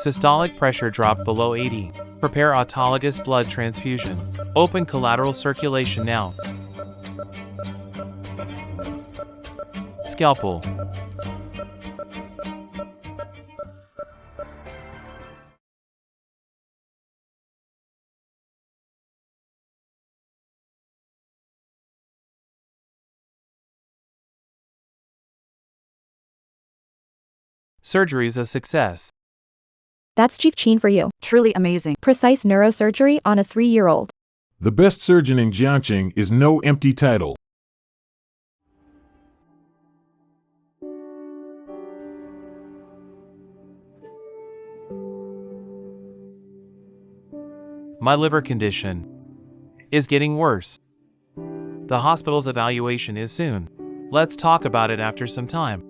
Systolic pressure dropped below 80. Prepare autologous blood transfusion. Open collateral circulation now. Scalpel. Surgery's a success. That's Chief Chin for you. Truly amazing. Precise neurosurgery on a 3-year-old. The best surgeon in Jiangqing is no empty title. My liver condition is getting worse. The hospital's evaluation is soon. Let's talk about it after some time.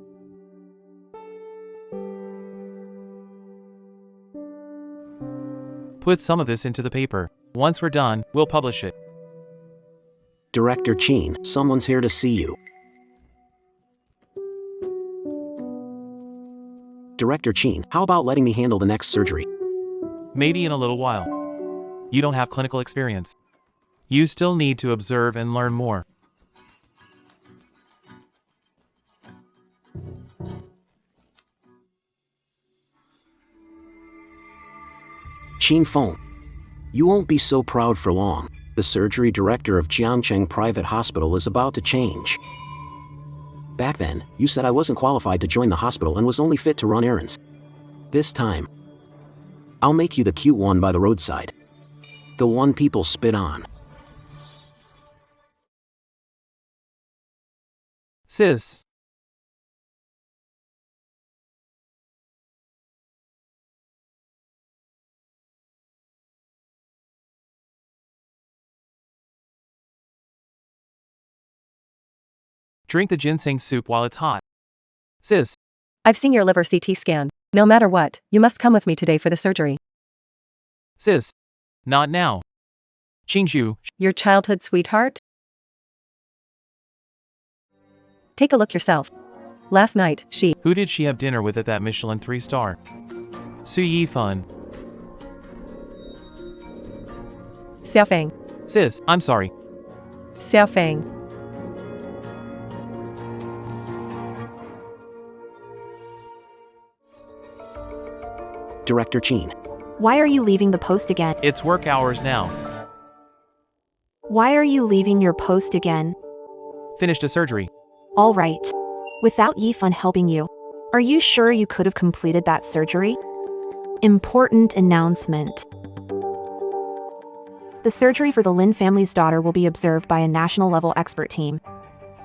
Put some of this into the paper. Once we're done, we'll publish it. Director Chin, someone's here to see you. Director Chin, how about letting me handle the next surgery? Maybe in a little while. You don't have clinical experience. You still need to observe and learn more. Chin Feng, you won't be so proud for long. The surgery director of Jiangcheng Private Hospital is about to change. Back then, you said I wasn't qualified to join the hospital and was only fit to run errands. This time, I'll make you the cute one by the roadside. The one people spit on. Sis. Drink the ginseng soup while it's hot. Sis. I've seen your liver CT scan. No matter what, you must come with me today for the surgery. Sis. Not now. Qingju. Your childhood sweetheart? Take a look yourself. Last night, she... Who did she have dinner with at that Michelin 3-star? Su Yifan. Xiaofeng. Sis, I'm sorry. Xiaofeng. Director Chin. Why are you leaving the post again? It's work hours now. Why are you leaving your post again? Finished a surgery. All right. Without Yifan helping you. Are you sure you could have completed that surgery? Important announcement. The surgery for the Lin family's daughter will be observed by a national-level expert team.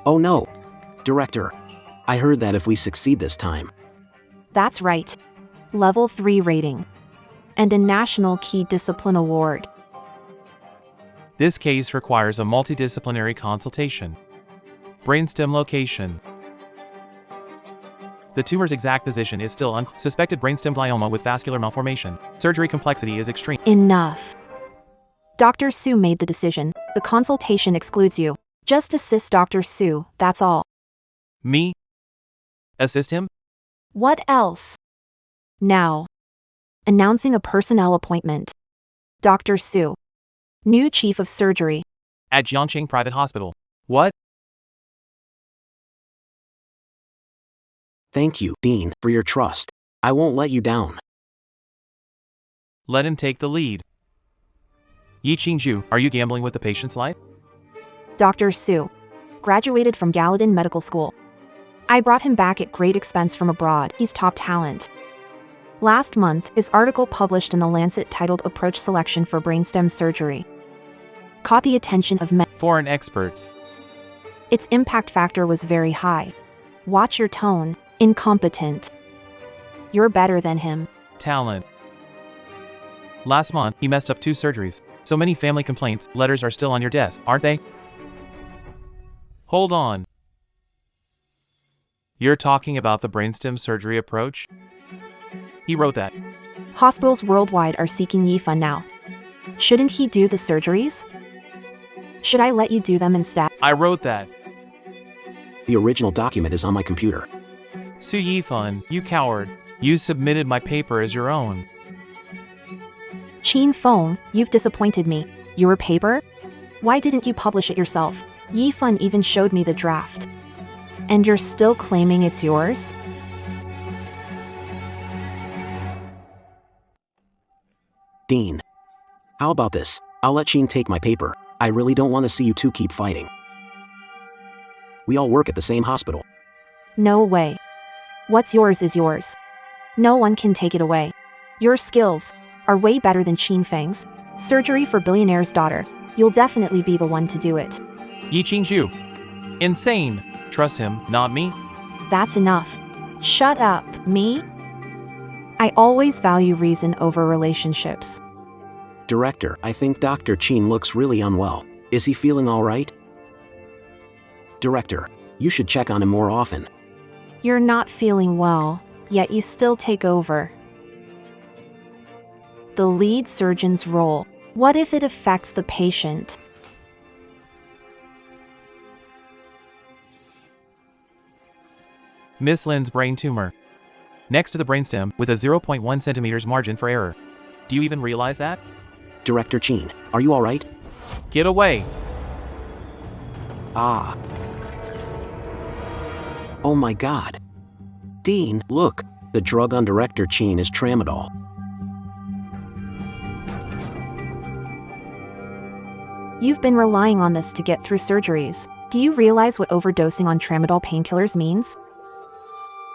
Oh no. Director, I heard that if we succeed this time. That's right. Level 3 rating. And a National Key Discipline Award. This case requires a multidisciplinary consultation. Brainstem location. The tumor's exact position is still unclear. Suspected brainstem glioma with vascular malformation. Surgery complexity is extreme. Enough. Dr. Su made the decision. The consultation excludes you. Just assist Dr. Su, that's all. Me? Assist him? What else? Now. Announcing a personnel appointment. Dr. Su. New Chief of Surgery. At Jiangqing Private Hospital. What? Thank you, Dean, for your trust. I won't let you down. Let him take the lead. Yi Qingju, are you gambling with the patient's life? Dr. Su. Graduated from Gallatin Medical School. I brought him back at great expense from abroad. He's top talent. Last month, his article published in The Lancet titled Approach Selection for Brainstem Surgery caught the attention of foreign experts. Its impact factor was very high. Watch your tone. Incompetent. You're better than him. Talent. Last month, he messed up 2 surgeries. So many family complaints, letters are still on your desk, aren't they? Hold on. You're talking about the brainstem surgery approach? He wrote that. Hospitals worldwide are seeking Yifan now. Shouldn't he do the surgeries? Should I let you do them instead? I wrote that. The original document is on my computer. Su Yifan, you coward. You submitted my paper as your own. Chin Feng, you've disappointed me. Your paper? Why didn't you publish it yourself? Yi Fun even showed me the draft. And you're still claiming it's yours? Dean. How about this? I'll let Sheen take my paper. I really don't want to see you two keep fighting. We all work at the same hospital. No way. What's yours is yours. No one can take it away. Your skills are way better than Chin Feng's. Surgery for billionaire's daughter. You'll definitely be the one to do it. Yi Qingzhu. Insane. Trust him, not me. That's enough. Shut up, me? I always value reason over relationships. Director, I think Dr. Chin looks really unwell. Is he feeling all right? Director, you should check on him more often. You're not feeling well, yet you still take over the lead surgeon's role. What if it affects the patient? Miss Lin's brain tumor. Next to the brainstem, with a 0.1 centimeters margin for error. Do you even realize that? Director Chin, are you all right? Get away! Ah. Oh my god. Dean, look. The drug on Director Chin is tramadol. You've been relying on this to get through surgeries. Do you realize what overdosing on tramadol painkillers means?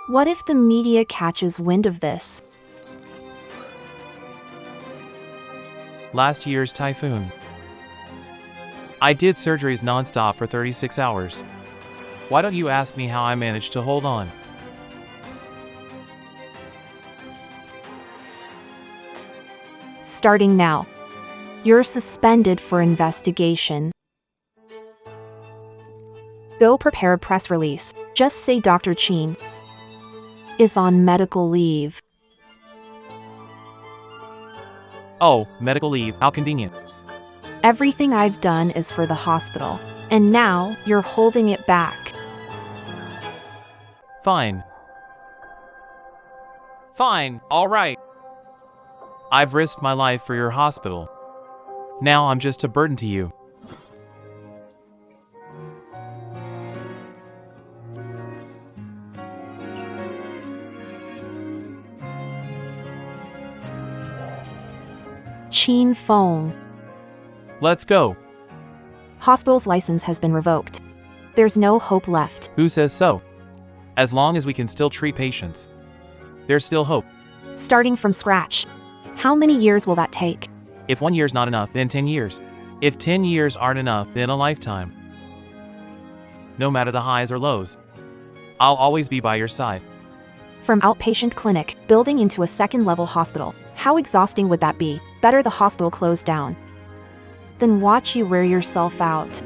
What if the media catches wind of this? Last year's typhoon. I did surgeries non-stop for 36 hours. Why don't you ask me how I managed to hold on? Starting now. You're suspended for investigation. Go prepare a press release. Just say Dr. Chin is on medical leave. Oh, medical leave, how convenient. Everything I've done is for the hospital, and now you're holding it back. Fine. Fine, alright. I've risked my life for your hospital. Now I'm just a burden to you. Chin Feng. Let's go. Hospital's license has been revoked. There's no hope left. Who says so? As long as we can still treat patients, there's still hope. Starting from scratch. How many years will that take? If 1 year's not enough, then 10 years. If 10 years aren't enough, then a lifetime. No matter the highs or lows, I'll always be by your side. From outpatient clinic, building into a second-level hospital. How exhausting would that be? Better the hospital closed down than watch you wear yourself out.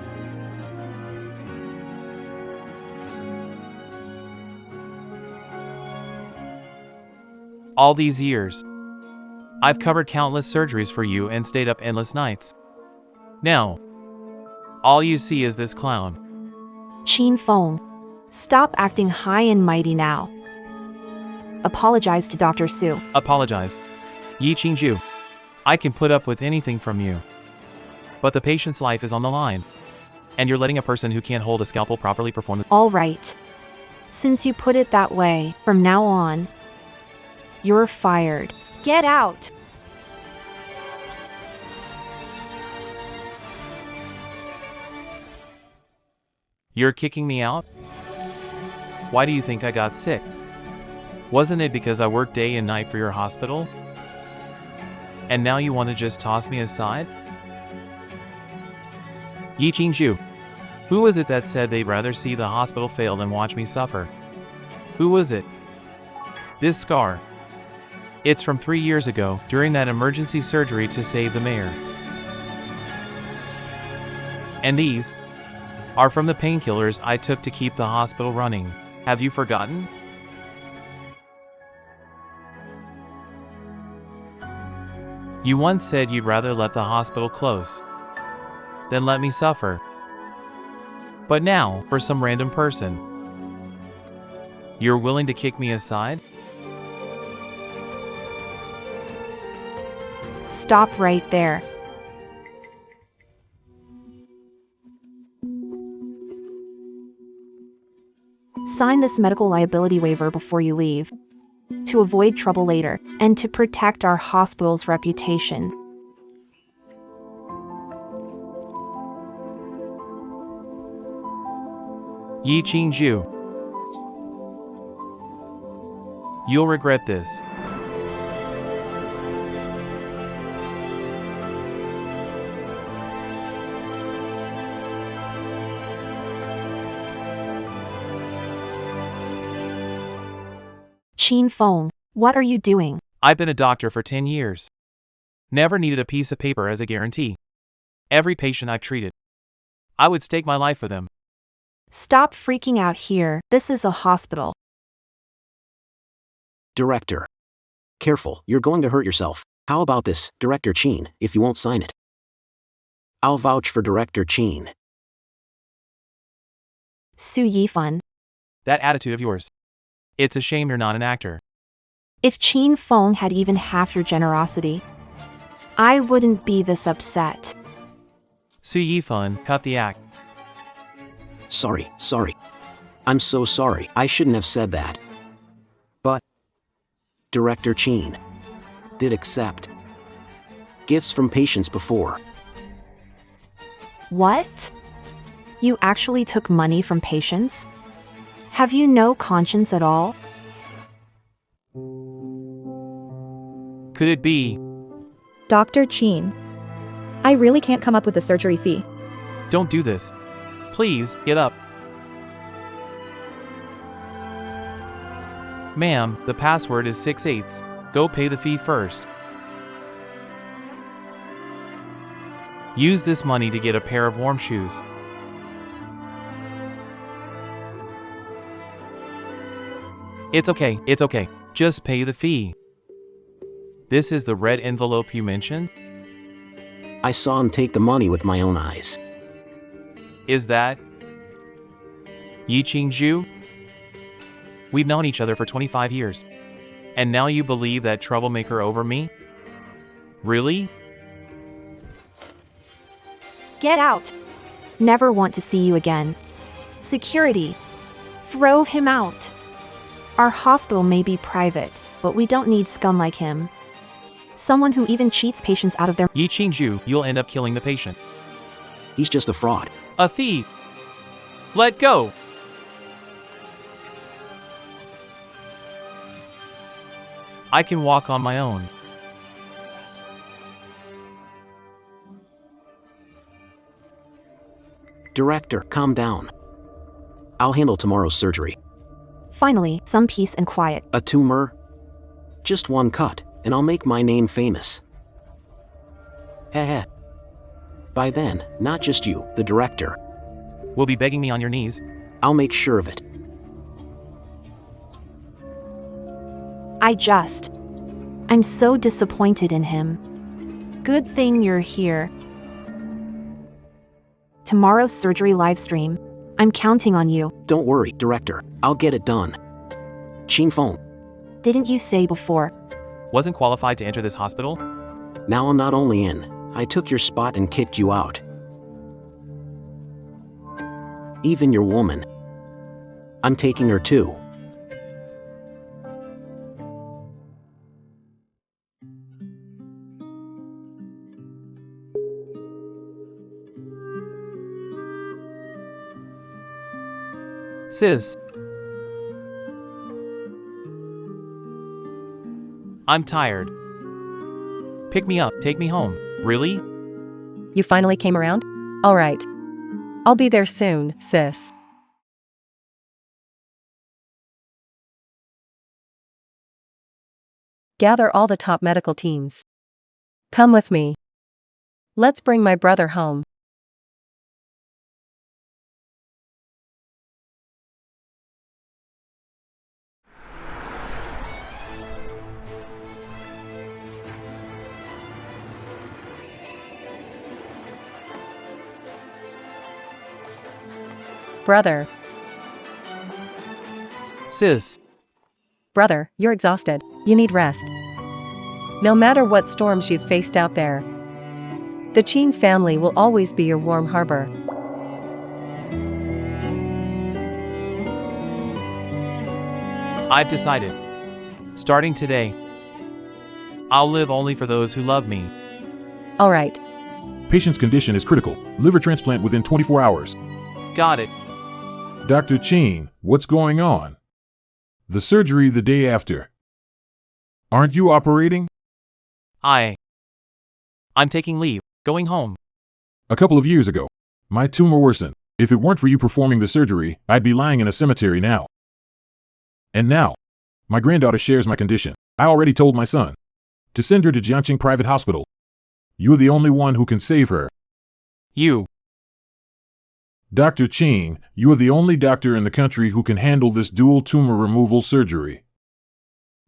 All these years, I've covered countless surgeries for you and stayed up endless nights. Now, all you see is this clown. Chin Feng, stop acting high and mighty now. Apologize to Dr. Su. Apologize. Yi Qingzhu. I can put up with anything from you. But the patient's life is on the line. And you're letting a person who can't hold a scalpel properly perform the— All right. Since you put it that way, from now on, you're fired. Get out! You're kicking me out? Why do you think I got sick? Wasn't it because I worked day and night for your hospital? And now you want to just toss me aside? Yi Qingzhu. Who was it that said they'd rather see the hospital fail than watch me suffer? Who was it? This scar. It's from 3 years ago, during that emergency surgery to save the mayor. And these are from the painkillers I took to keep the hospital running. Have you forgotten? You once said you'd rather let the hospital close than let me suffer. But now, for some random person, you're willing to kick me aside? Stop right there. Sign this medical liability waiver before you leave, to avoid trouble later, and to protect our hospital's reputation. Yi Qingzhu. You'll regret this. Qin Feng, what are you doing? I've been a doctor for 10 years. Never needed a piece of paper as a guarantee. Every patient I've treated, I would stake my life for them. Stop freaking out here. This is a hospital. Director. Careful, you're going to hurt yourself. How about this, Director Qin, if you won't sign it? I'll vouch for Director Qin. Su Yifan. That attitude of yours. It's a shame you're not an actor. If Qin Feng had even half your generosity, I wouldn't be this upset. Su Yifan, cut the act. Sorry. I'm so sorry, I shouldn't have said that. But Director Qin did accept gifts from patients before. What? You actually took money from patients? Have you no conscience at all? Could it be? Dr. Chin. I really can't come up with a surgery fee. Don't do this. Please, get up. Ma'am, the password is 6/8. Go pay the fee first. Use this money to get a pair of warm shoes. It's okay. Just pay the fee. This is the red envelope you mentioned? I saw him take the money with my own eyes. Is that Yi Qingzhu? We've known each other for 25 years. And now you believe that troublemaker over me? Really? Get out! Never want to see you again. Security! Throw him out! Our hospital may be private, but we don't need scum like him. Someone who even cheats patients out of their— Yi Qingzhu, you'll end up killing the patient. He's just a fraud. A thief! Let go! I can walk on my own. Director, calm down. I'll handle tomorrow's surgery. Finally, some peace and quiet. A tumor? Just one cut, and I'll make my name famous. Heh. By then, not just you, the director. Will be begging me on your knees. I'll make sure of it. I'm so disappointed in him. Good thing you're here. Tomorrow's surgery livestream. I'm counting on you. Don't worry, director. I'll get it done. Qin Feng. Didn't you say before? Wasn't qualified to enter this hospital? Now I'm not only in, I took your spot and kicked you out. Even your woman. I'm taking her too. Sis. I'm tired. Pick me up, take me home. Really? You finally came around? All right. I'll be there soon, sis. Gather all the top medical teams. Come with me. Let's bring my brother home. Brother. Sis. Brother, you're exhausted. You need rest. No matter what storms you've faced out there, the Chin family will always be your warm harbor. I've decided. Starting today, I'll live only for those who love me. Alright, Patient's condition is critical. Liver transplant within 24 hours. Got it. Dr. Chin, what's going on? The surgery the day after. Aren't you operating? I'm taking leave, going home. A couple of years ago, my tumor worsened. If it weren't for you performing the surgery, I'd be lying in a cemetery now. And now, my granddaughter shares my condition. I already told my son to send her to Jiangqing Private Hospital. You're the only one who can save her. You. Dr. Chin, you're the only doctor in the country who can handle this dual tumor removal surgery.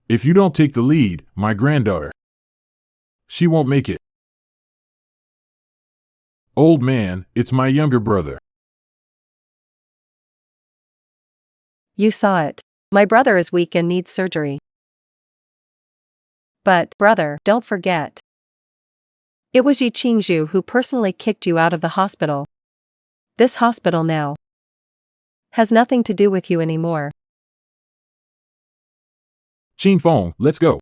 If you don't take the lead, my granddaughter, she won't make it. Old man, it's my younger brother. you saw it. My brother is weak and needs surgery. But, brother, don't forget. It was Yi Qingzhu who personally kicked you out of the hospital. This hospital now has nothing to do with you anymore. Qin Feng, let's go.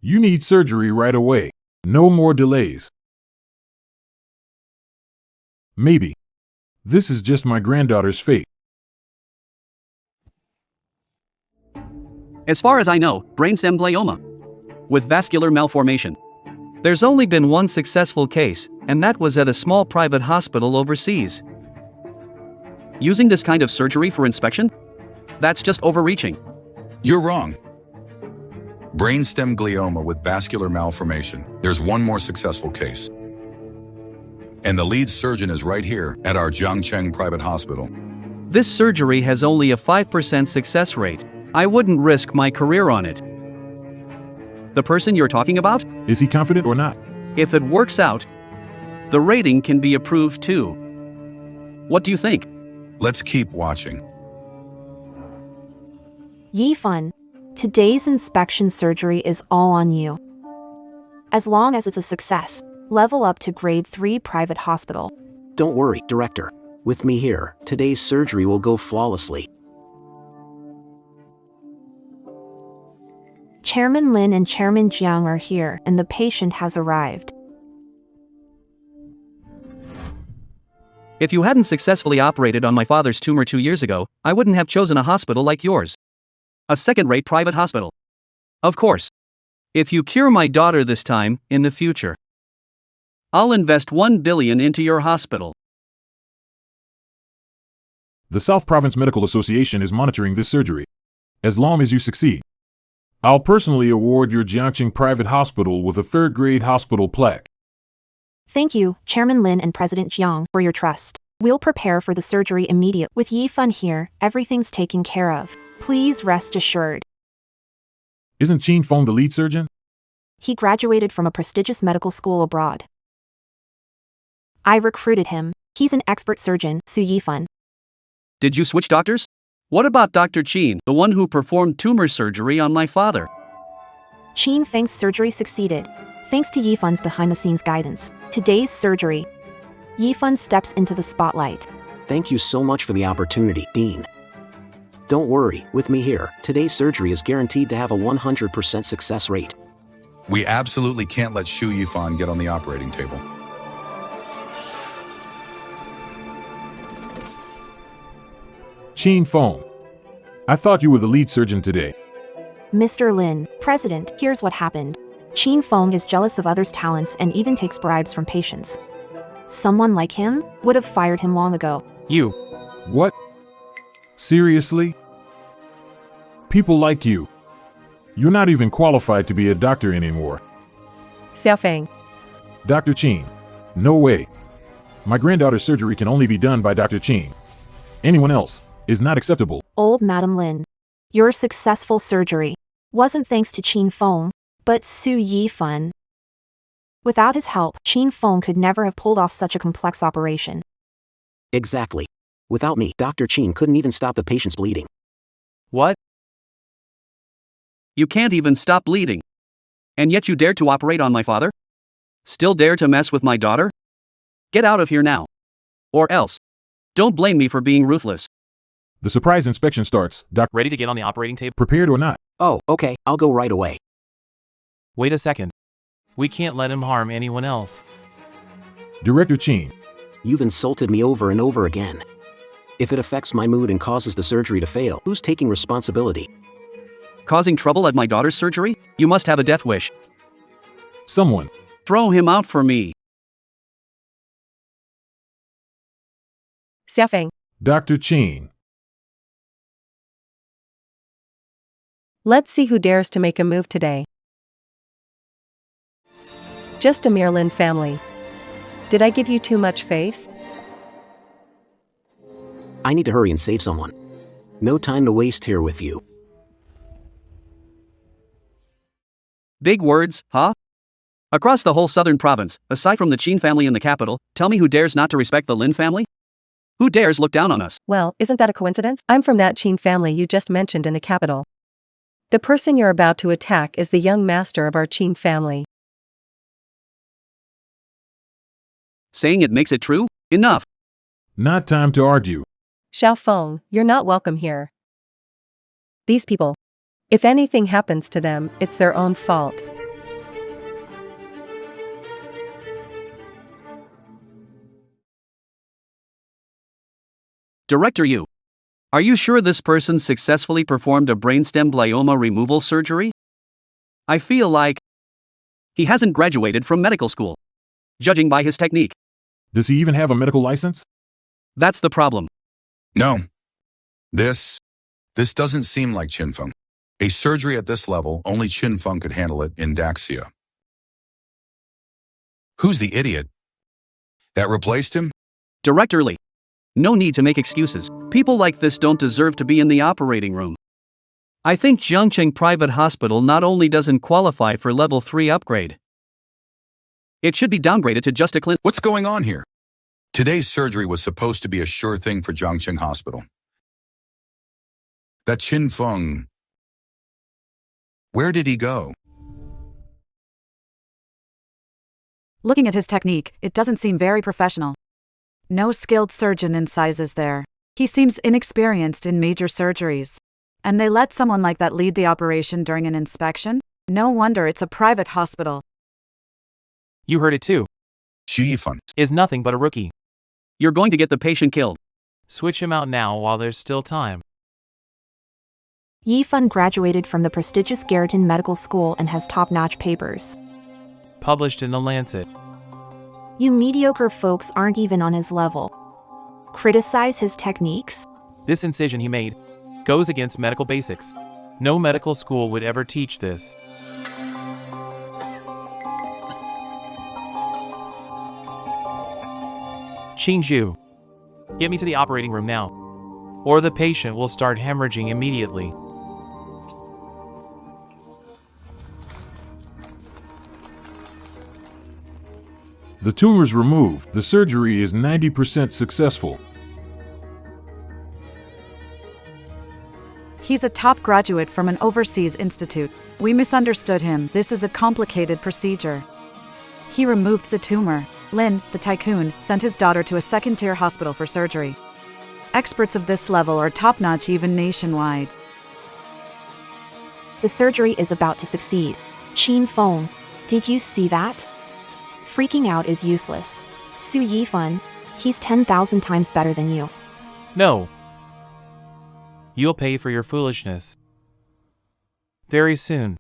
You need surgery right away. No more delays. Maybe. This is just my granddaughter's fate. As far as I know, brainstem glioma with vascular malformation. There's only been one successful case, and that was at a small private hospital overseas. Using this kind of surgery for inspection? That's just overreaching. You're wrong. Brainstem glioma with vascular malformation. There's one more successful case. And the lead surgeon is right here at our Jiangcheng private hospital. This surgery has only a 5% success rate. I wouldn't risk my career on it. The person you're talking about? Is he confident or not? If it works out, the rating can be approved too. What do you think? Let's keep watching. Yifan, today's inspection surgery is all on you. As long as it's a success, level up to grade 3 private hospital. Don't worry, Director. With me here, today's surgery will go flawlessly. Chairman Lin and Chairman Jiang are here and the patient has arrived. If you hadn't successfully operated on my father's tumor 2 years ago, I wouldn't have chosen a hospital like yours. A second-rate private hospital. Of course. If you cure my daughter this time, in the future, I'll invest 1 billion into your hospital. The South Province Medical Association is monitoring this surgery. As long as you succeed, I'll personally award your Jiangqing private hospital with a third-grade hospital plaque. Thank you, Chairman Lin and President Jiang, for your trust. We'll prepare for the surgery immediately. With Yifan here, everything's taken care of. Please rest assured. Isn't Qin Feng the lead surgeon? He graduated from a prestigious medical school abroad. I recruited him. He's an expert surgeon, Su Yifan. Did you switch doctors? What about Dr. Qin, the one who performed tumor surgery on my father? Qin Feng's surgery succeeded, thanks to Yifan's behind-the-scenes guidance. Today's surgery, Yifan steps into the spotlight. Thank you so much for the opportunity, Dean. Don't worry, with me here, today's surgery is guaranteed to have a 100% success rate. We absolutely can't let Xu Yifan get on the operating table. Qin Feng, I thought you were the lead surgeon today. Mr. Lin, President, here's what happened. Qin Feng is jealous of others' talents and even takes bribes from patients. Someone like him would have fired him long ago. You. What? Seriously? People like you. You're not even qualified to be a doctor anymore. Xiaofeng, Dr. Qin. No way. My granddaughter's surgery can only be done by Dr. Qin. Anyone else is not acceptable. Old Madam Lin, your successful surgery wasn't thanks to Qin Feng, but Su Yifan. Without his help, Qin Feng could never have pulled off such a complex operation. Exactly. Without me, Dr. Qin couldn't even stop the patient's bleeding. What? You can't even stop bleeding. And yet you dared to operate on my father? Still dare to mess with my daughter? Get out of here now. Or else. Don't blame me for being ruthless. The surprise inspection starts. Doc, Ready to get on the operating table? prepared or not? Oh, okay, I'll go right away. Wait a second. We can't let him harm anyone else. Director Chin. You've insulted me over and over again. If it affects my mood and causes the surgery to fail, who's taking responsibility? Causing trouble at my daughter's surgery? You must have a death wish. Someone. Throw him out for me. Xiafeng, Dr. Chin. let's see who dares to make a move today. Just a mere Lin family. Did I give you too much face? I need to hurry and save someone. No time to waste here with you. Big words, huh? Across the whole southern province, aside from the Qin family in the capital, tell me who dares not to respect the Lin family? Who dares look down on us? Well, isn't that a coincidence? I'm from that Qin family you just mentioned in the capital. The person you're about to attack is the young master of our Qin family. Saying it makes it true? Enough. Not time to argue. Xiaofeng, you're not welcome here. These people. If anything happens to them, it's their own fault. Director Yu. Are you sure this person successfully performed a brainstem glioma removal surgery? I feel like he hasn't graduated from medical school. Judging by his technique. Does he even have a medical license? That's the problem. No. This doesn't seem like Qinfeng. A surgery at this level, only Qinfeng could handle it in Daxia. Who's the idiot that replaced him? Director Li. No need to make excuses. People like this don't deserve to be in the operating room. I think Jiangcheng Private Hospital not only doesn't qualify for level 3 upgrade. It should be downgraded to just a clinic. What's going on here? Today's surgery was supposed to be a sure thing for Jiangcheng Hospital. That Qinfeng, where did he go? Looking at his technique, it doesn't seem very professional. No skilled surgeon incises there. He seems inexperienced in major surgeries. And they let someone like that lead the operation during an inspection? No wonder it's a private hospital. You heard it too. Qifeng. Is nothing but a rookie. You're going to get the patient killed. Switch him out now while there's still time. Yifan graduated from the prestigious Garreton Medical School and has top-notch papers. Published in the Lancet. You mediocre folks aren't even on his level. Criticize his techniques? This incision he made goes against medical basics. No medical school would ever teach this. Qingzhu, get me to the operating room now, or the patient will start hemorrhaging immediately. The tumor's removed. The surgery is 90% successful. He's a top graduate from an overseas institute. We misunderstood him. This is a complicated procedure. He removed the tumor. Lin, the tycoon, sent his daughter to a second-tier hospital for surgery. Experts of this level are top-notch even nationwide. The surgery is about to succeed. Qin Feng, did you see that? Freaking out is useless. Su Yifan, he's 10,000 times better than you. No. You'll pay for your foolishness. Very soon.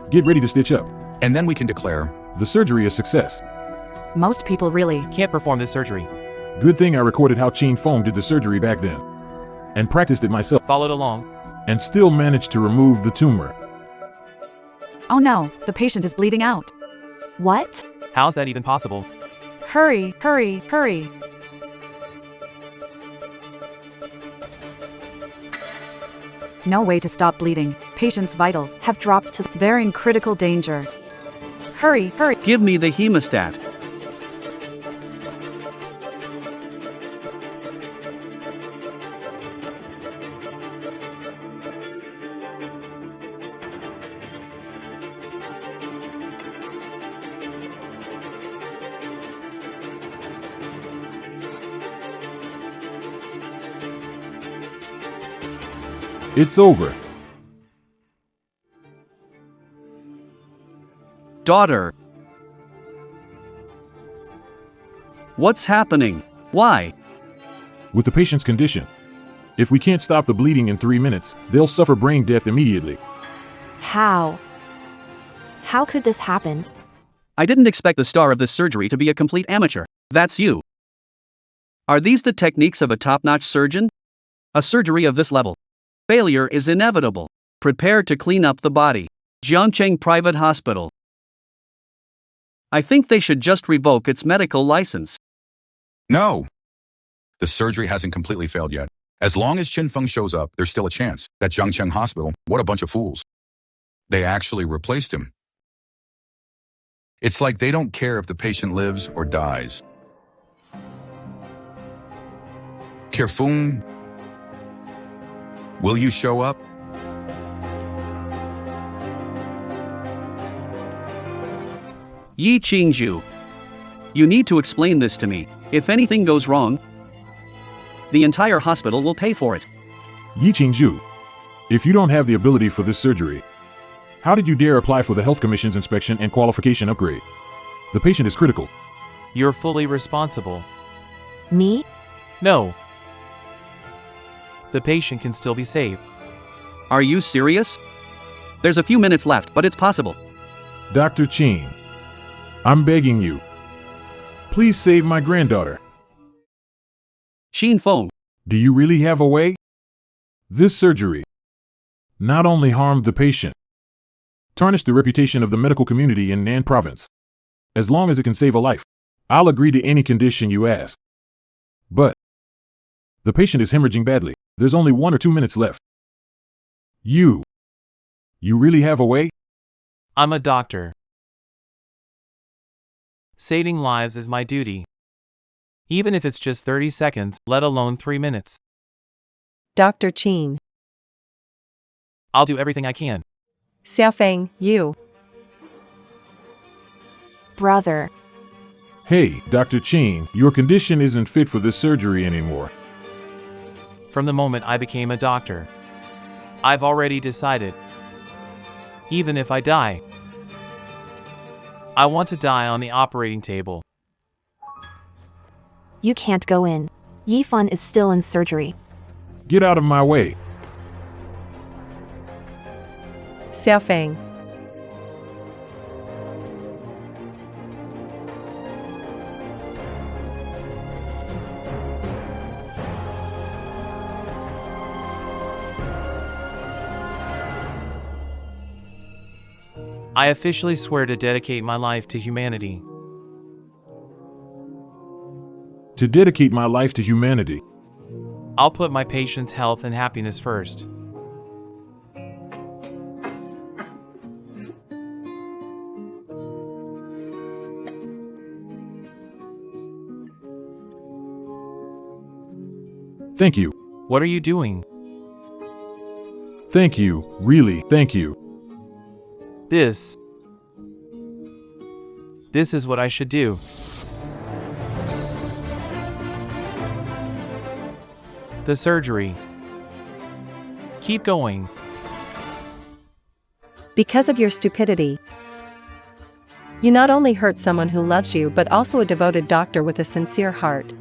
Get ready to stitch up. And then we can declare The surgery is a success. Most people really Can't perform this surgery. Good thing I recorded how Qin Feng did the surgery back then. And practiced it myself. Followed along. And still managed to remove the tumor. Oh no, the patient is bleeding out. What? How's that even possible? Hurry, hurry, hurry. No way to stop bleeding. Patient's vitals Have dropped to they're in critical danger. Hurry, hurry. Give me the hemostat. It's over. Daughter. What's happening? Why? With the patient's condition, if we can't stop the bleeding in 3 minutes, they'll suffer brain death immediately. How? How could this happen? I didn't expect the star of this surgery to be a complete amateur. That's you. Are these the techniques of a top-notch surgeon? A surgery of this level. Failure is inevitable. Prepare to clean up the body. Jiangcheng Private Hospital. I think they should just revoke its medical license. No! The surgery hasn't completely failed yet. As long as Qin Feng shows up, there's still a chance. That Jiangcheng Hospital, what a bunch of fools. They actually replaced him. It's like they don't care if the patient lives or dies. Kirfung, will you show up? Yi Qingzhu. You need to explain this to me. If anything goes wrong, the entire hospital will pay for it. Yi Qingzhu, if you don't have the ability for this surgery, how did you dare apply for the Health Commission's inspection and qualification upgrade? The patient is critical. You're fully responsible. Me? No. The patient can still be saved. Are you serious? There's a few minutes left, but it's possible. Dr. Qin, I'm begging you. Please save my granddaughter. Xin Feng. Do you really have a way? This surgery not only harmed the patient, tarnished the reputation of the medical community in Nan province. As long as it can save a life, I'll agree to any condition you ask. But the patient is hemorrhaging badly. There's only 1 or 2 minutes left. You really have a way? I'm a doctor. Saving lives is my duty. Even if it's just 30 seconds, let alone 3 minutes. Dr. Qin. I'll do everything I can. Xiaofeng, you. Brother. Hey, Dr. Qin, your condition isn't fit for this surgery anymore. From the moment I became a doctor, I've already decided. Even if I die, I want to die on the operating table. You can't go in. Yi Fun is still in surgery. Get out of my way. Xiaofeng. I officially swear to dedicate my life to humanity. To dedicate my life to humanity. I'll put my patient's health and happiness first. Thank you. What are you doing? Thank you, really, thank you. This is what I should do. The surgery. Keep going. Because of your stupidity, you not only hurt someone who loves you but also a devoted doctor with a sincere heart.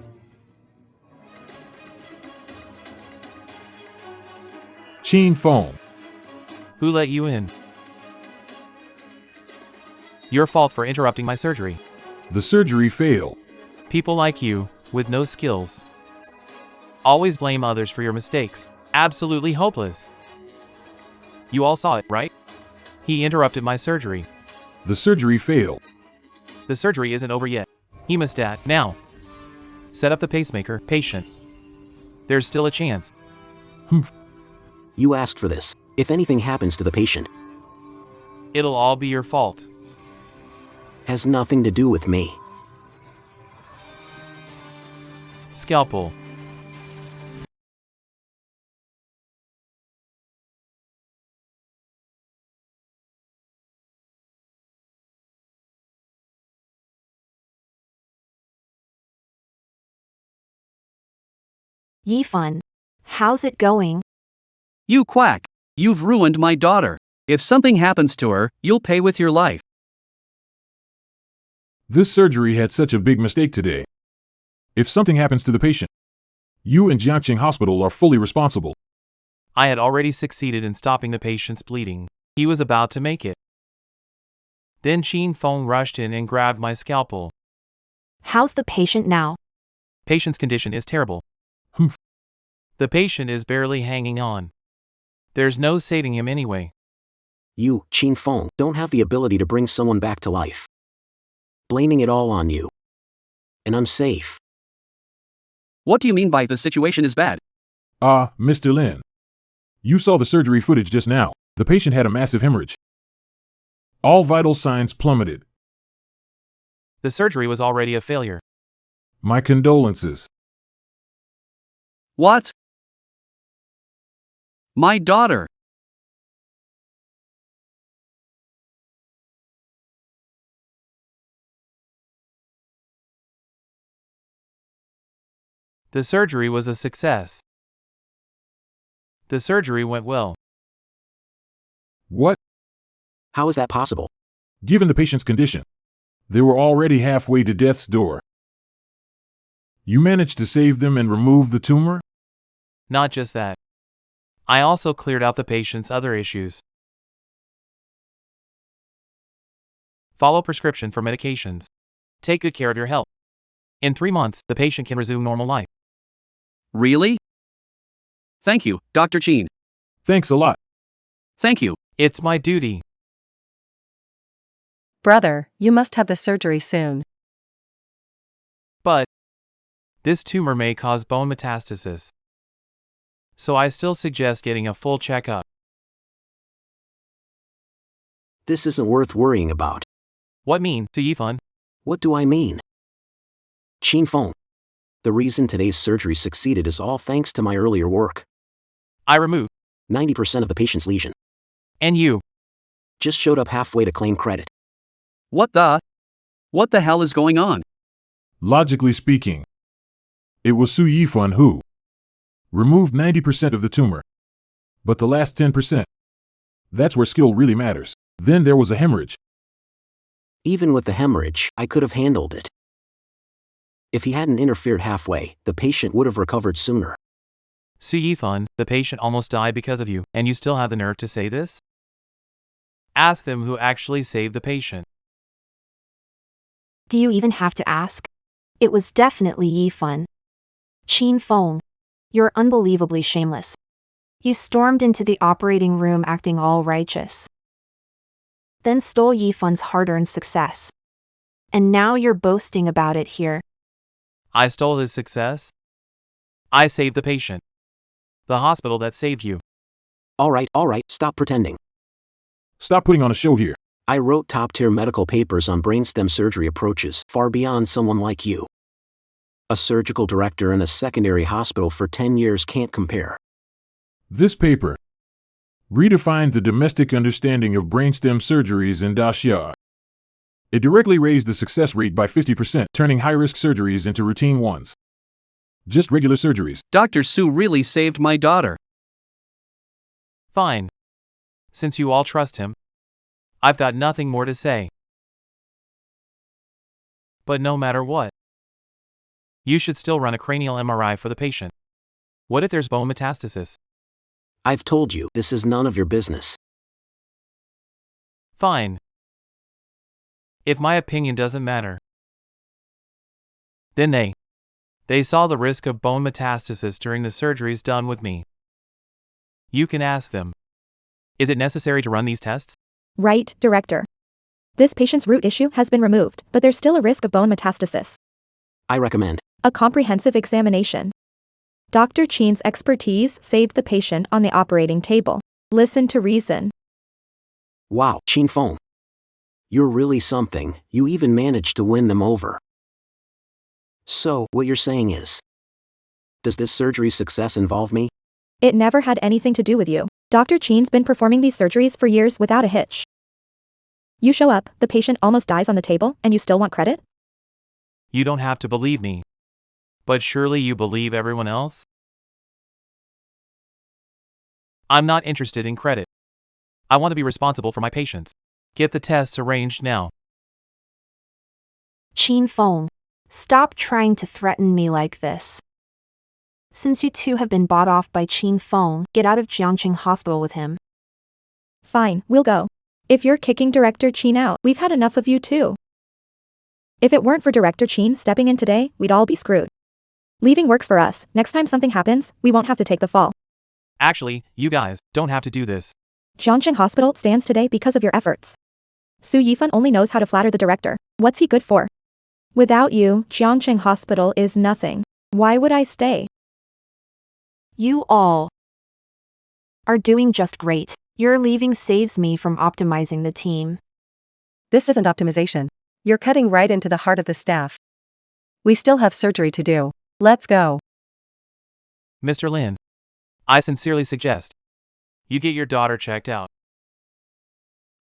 Qin Feng. Who let you in? Your fault for interrupting my surgery. The surgery failed. People like you, with no skills, always blame others for your mistakes. Absolutely hopeless. You all saw it, right? He interrupted my surgery. The surgery failed. The surgery isn't over yet. Hemostat, now. Set up the pacemaker, patient. There's still a chance. You asked for this. If anything happens to the patient, It'll all be your fault. has nothing to do with me. Scalpel. Yi Fun. How's it going? You quack. You've ruined my daughter. If something happens to her, you'll pay with your life. This surgery had such a big mistake today. If something happens to the patient, you and Jiangqing Hospital are fully responsible. I had already succeeded in stopping the patient's bleeding. He was about to make it. Then Qin Feng rushed in and grabbed my scalpel. How's the patient now? Patient's condition is terrible. Humph. The patient is barely hanging on. There's no saving him anyway. You, Qin Feng, don't have the ability to bring someone back to life. Blaming it all on you. And I'm safe. What do you mean by the situation is bad? Mr. Lin. You saw the surgery footage just now. The patient had a massive hemorrhage. All vital signs plummeted. The surgery was already a failure. My condolences. What? My daughter. The surgery was a success. The surgery went well. What? How is that possible? Given the patient's condition, they were already halfway to death's door. You managed to save them and remove the tumor? Not just that. I also cleared out the patient's other issues. Follow prescription for medications. Take good care of your health. In 3 months, the patient can resume normal life. Really? Thank you, Dr. Qin. Thanks a lot. Thank you. It's my duty. Brother, you must have the surgery soon. But this tumor may cause bone metastasis. So I still suggest getting a full checkup. This isn't worth worrying about. What mean, to Yifan? What do I mean? Qin Feng. The reason today's surgery succeeded is all thanks to my earlier work. I removed. 90% of the patient's lesion. And you. Just showed up halfway to claim credit. What the hell is going on? Logically speaking, it was Su Yifan who removed 90% of the tumor. But the last 10%, that's where skill really matters. Then there was a hemorrhage. Even with the hemorrhage, I could have handled it. If he hadn't interfered halfway, the patient would have recovered sooner. Su Yifan, the patient almost died because of you, and you still have the nerve to say this? Ask them who actually saved the patient. Do you even have to ask? It was definitely Yifan. Qin Feng. You're unbelievably shameless. You stormed into the operating room acting all righteous. Then stole Yifan's hard-earned success. And now you're boasting about it here. I stole his success? I saved the patient. The hospital that saved you. All right, stop pretending. Stop putting on a show here. I wrote top-tier medical papers on brainstem surgery approaches, far beyond someone like you. A surgical director in a secondary hospital for 10 years can't compare. This paper redefined the domestic understanding of brainstem surgeries in Daxia. It directly raised the success rate by 50%, turning high-risk surgeries into routine ones. Just regular surgeries. Dr. Su really saved my daughter. Fine. Since you all trust him, I've got nothing more to say. But no matter what, you should still run a cranial MRI for the patient. What if there's bone metastasis? I've told you, this is none of your business. Fine. If my opinion doesn't matter, then they saw the risk of bone metastasis during the surgeries done with me. You can ask them. Is it necessary to run these tests? Right, Director. This patient's root issue has been removed, but there's still a risk of bone metastasis. I recommend A comprehensive examination. Dr. Qin's expertise saved the patient on the operating table. Listen to reason. Wow, Qin Feng. You're really something, you even managed to win them over. So, what you're saying is, does this surgery success involve me? It never had anything to do with you. Dr. Qin's been performing these surgeries for years without a hitch. You show up, the patient almost dies on the table, and you still want credit? You don't have to believe me. But surely you believe everyone else? I'm not interested in credit. I want to be responsible for my patients. Get the tests arranged now. Qin Feng, stop trying to threaten me like this. Since you two have been bought off by Qin Feng, get out of Jiangqing Hospital with him. Fine, we'll go. If you're kicking Director Qin out, we've had enough of you too. If it weren't for Director Qin stepping in today, we'd all be screwed. Leaving works for us. Next time something happens, we won't have to take the fall. Actually, you guys don't have to do this. Jiangqing Hospital stands today because of your efforts. Su Yifan only knows how to flatter the director. What's he good for? Without you, Jiangqing Hospital is nothing. Why would I stay? You all are doing just great. Your leaving saves me from optimizing the team. This isn't optimization. You're cutting right into the heart of the staff. We still have surgery to do. Let's go. Mr. Lin, I sincerely suggest you get your daughter checked out.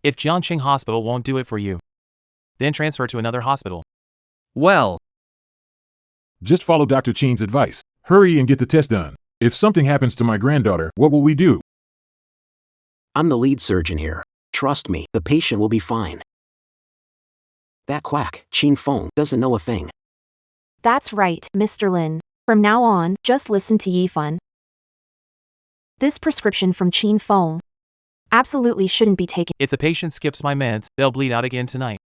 If Jiangqing Hospital won't do it for you, then transfer to another hospital. Well, Just follow Dr. Chin's advice. Hurry and get the test done. If something happens to my granddaughter, what will we do? I'm the lead surgeon here. Trust me, the patient will be fine. That quack, Qin Feng, doesn't know a thing. That's right, Mr. Lin. From now on, just listen to Yifan. This prescription from Qin Feng absolutely shouldn't be taken. If the patient skips my meds, they'll bleed out again tonight.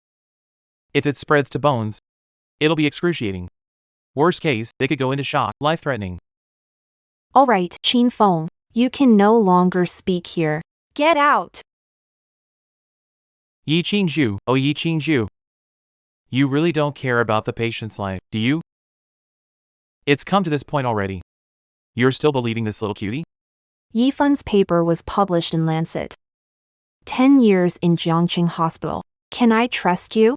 If it spreads to bones, it'll be excruciating. Worst case, they could go into shock, life-threatening. All right, Qin Feng, you can no longer speak here. Get out! Yi Qingzhu, oh Yi Qingzhu. You really don't care about the patient's life, do you? It's come to this point already. You're still believing this little cutie? Yifan's paper was published in Lancet. 10 years in Jiangqing Hospital. Can I trust you?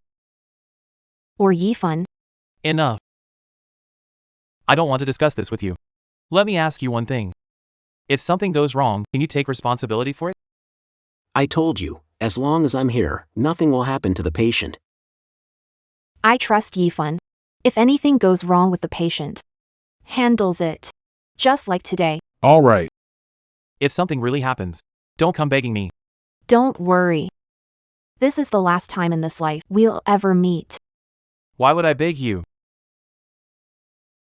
Or Yifan? Enough. I don't want to discuss this with you. Let me ask you one thing. If something goes wrong, can you take responsibility for it? I told you, as long as I'm here, nothing will happen to the patient. I trust Yifan. If anything goes wrong with the patient, handles it. Just like today. All right. If something really happens, don't come begging me. Don't worry. This is the last time in this life we'll ever meet. Why would I beg you?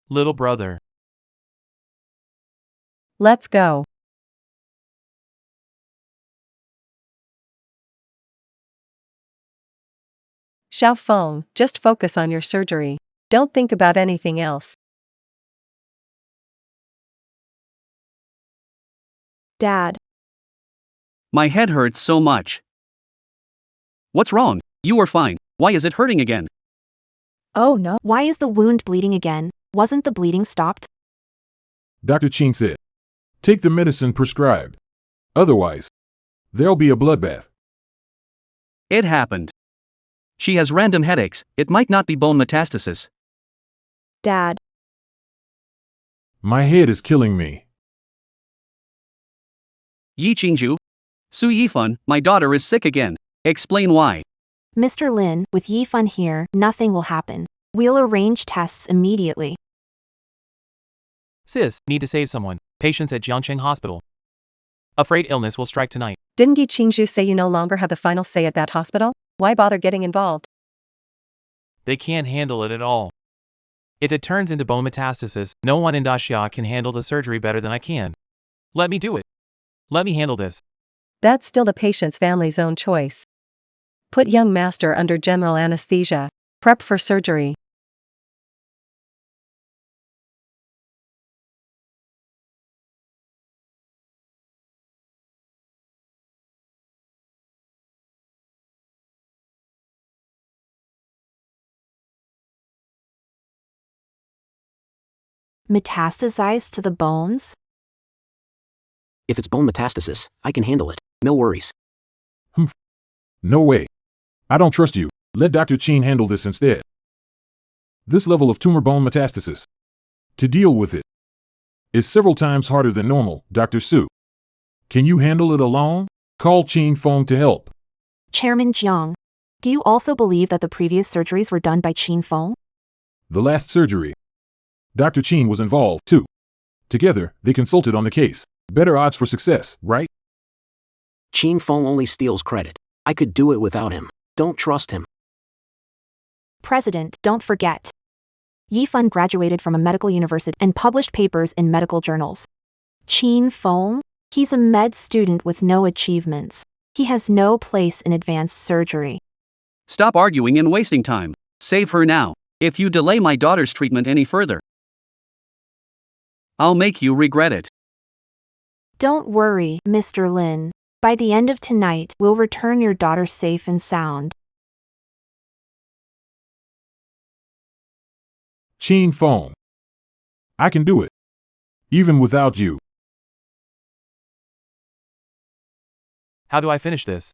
Little brother. Let's go. Xiaofeng, just focus on your surgery. Don't think about anything else. Dad. my head hurts so much. What's wrong? You were fine. Why is it hurting again? Oh no. Why is the wound bleeding again? Wasn't the bleeding stopped? Dr. Chin said, take the medicine prescribed. Otherwise, there'll be a bloodbath. It happened. She has random headaches. It might not be bone metastasis. Dad. My head is killing me. Yi Qingzhu. Su Yifan, my daughter is sick again. Explain why. Mr. Lin, with Yifan here, nothing will happen. We'll arrange tests immediately. Sis, need to save someone. Patients at Jiangqing Hospital. Afraid illness will strike tonight. Didn't Yi Qingzhu say you no longer have the final say at that hospital? Why bother getting involved? They can't handle it at all. If it turns into bone metastasis, no one in Daxia can handle the surgery better than I can. Let me do it. Let me handle this. That's still the patient's family's own choice. Put young master under general anesthesia. Prep for surgery. Metastasize to the bones? If it's bone metastasis, I can handle it. No worries. No way. I don't trust you. Let Dr. Chin handle this instead. This level of tumor bone metastasis, to deal with it, is several times harder than normal, Dr. Su. Can you handle it alone? Call Qin Feng to help. Chairman Jiang, do you also believe that the previous surgeries were done by Qin Feng? The last surgery, Dr. Chin was involved too. Together, they consulted on the case. Better odds for success, right? Qin Feng only steals credit. I could do it without him. Don't trust him. President, don't forget. Yifan graduated from a medical university and published papers in medical journals. Qin Feng? He's a med student with no achievements. He has no place in advanced surgery. Stop arguing and wasting time. Save her now. If you delay my daughter's treatment any further, I'll make you regret it. Don't worry, Mr. Lin. By the end of tonight, we'll return your daughter safe and sound. Qin Feng. I can do it. Even without you. How do I finish this?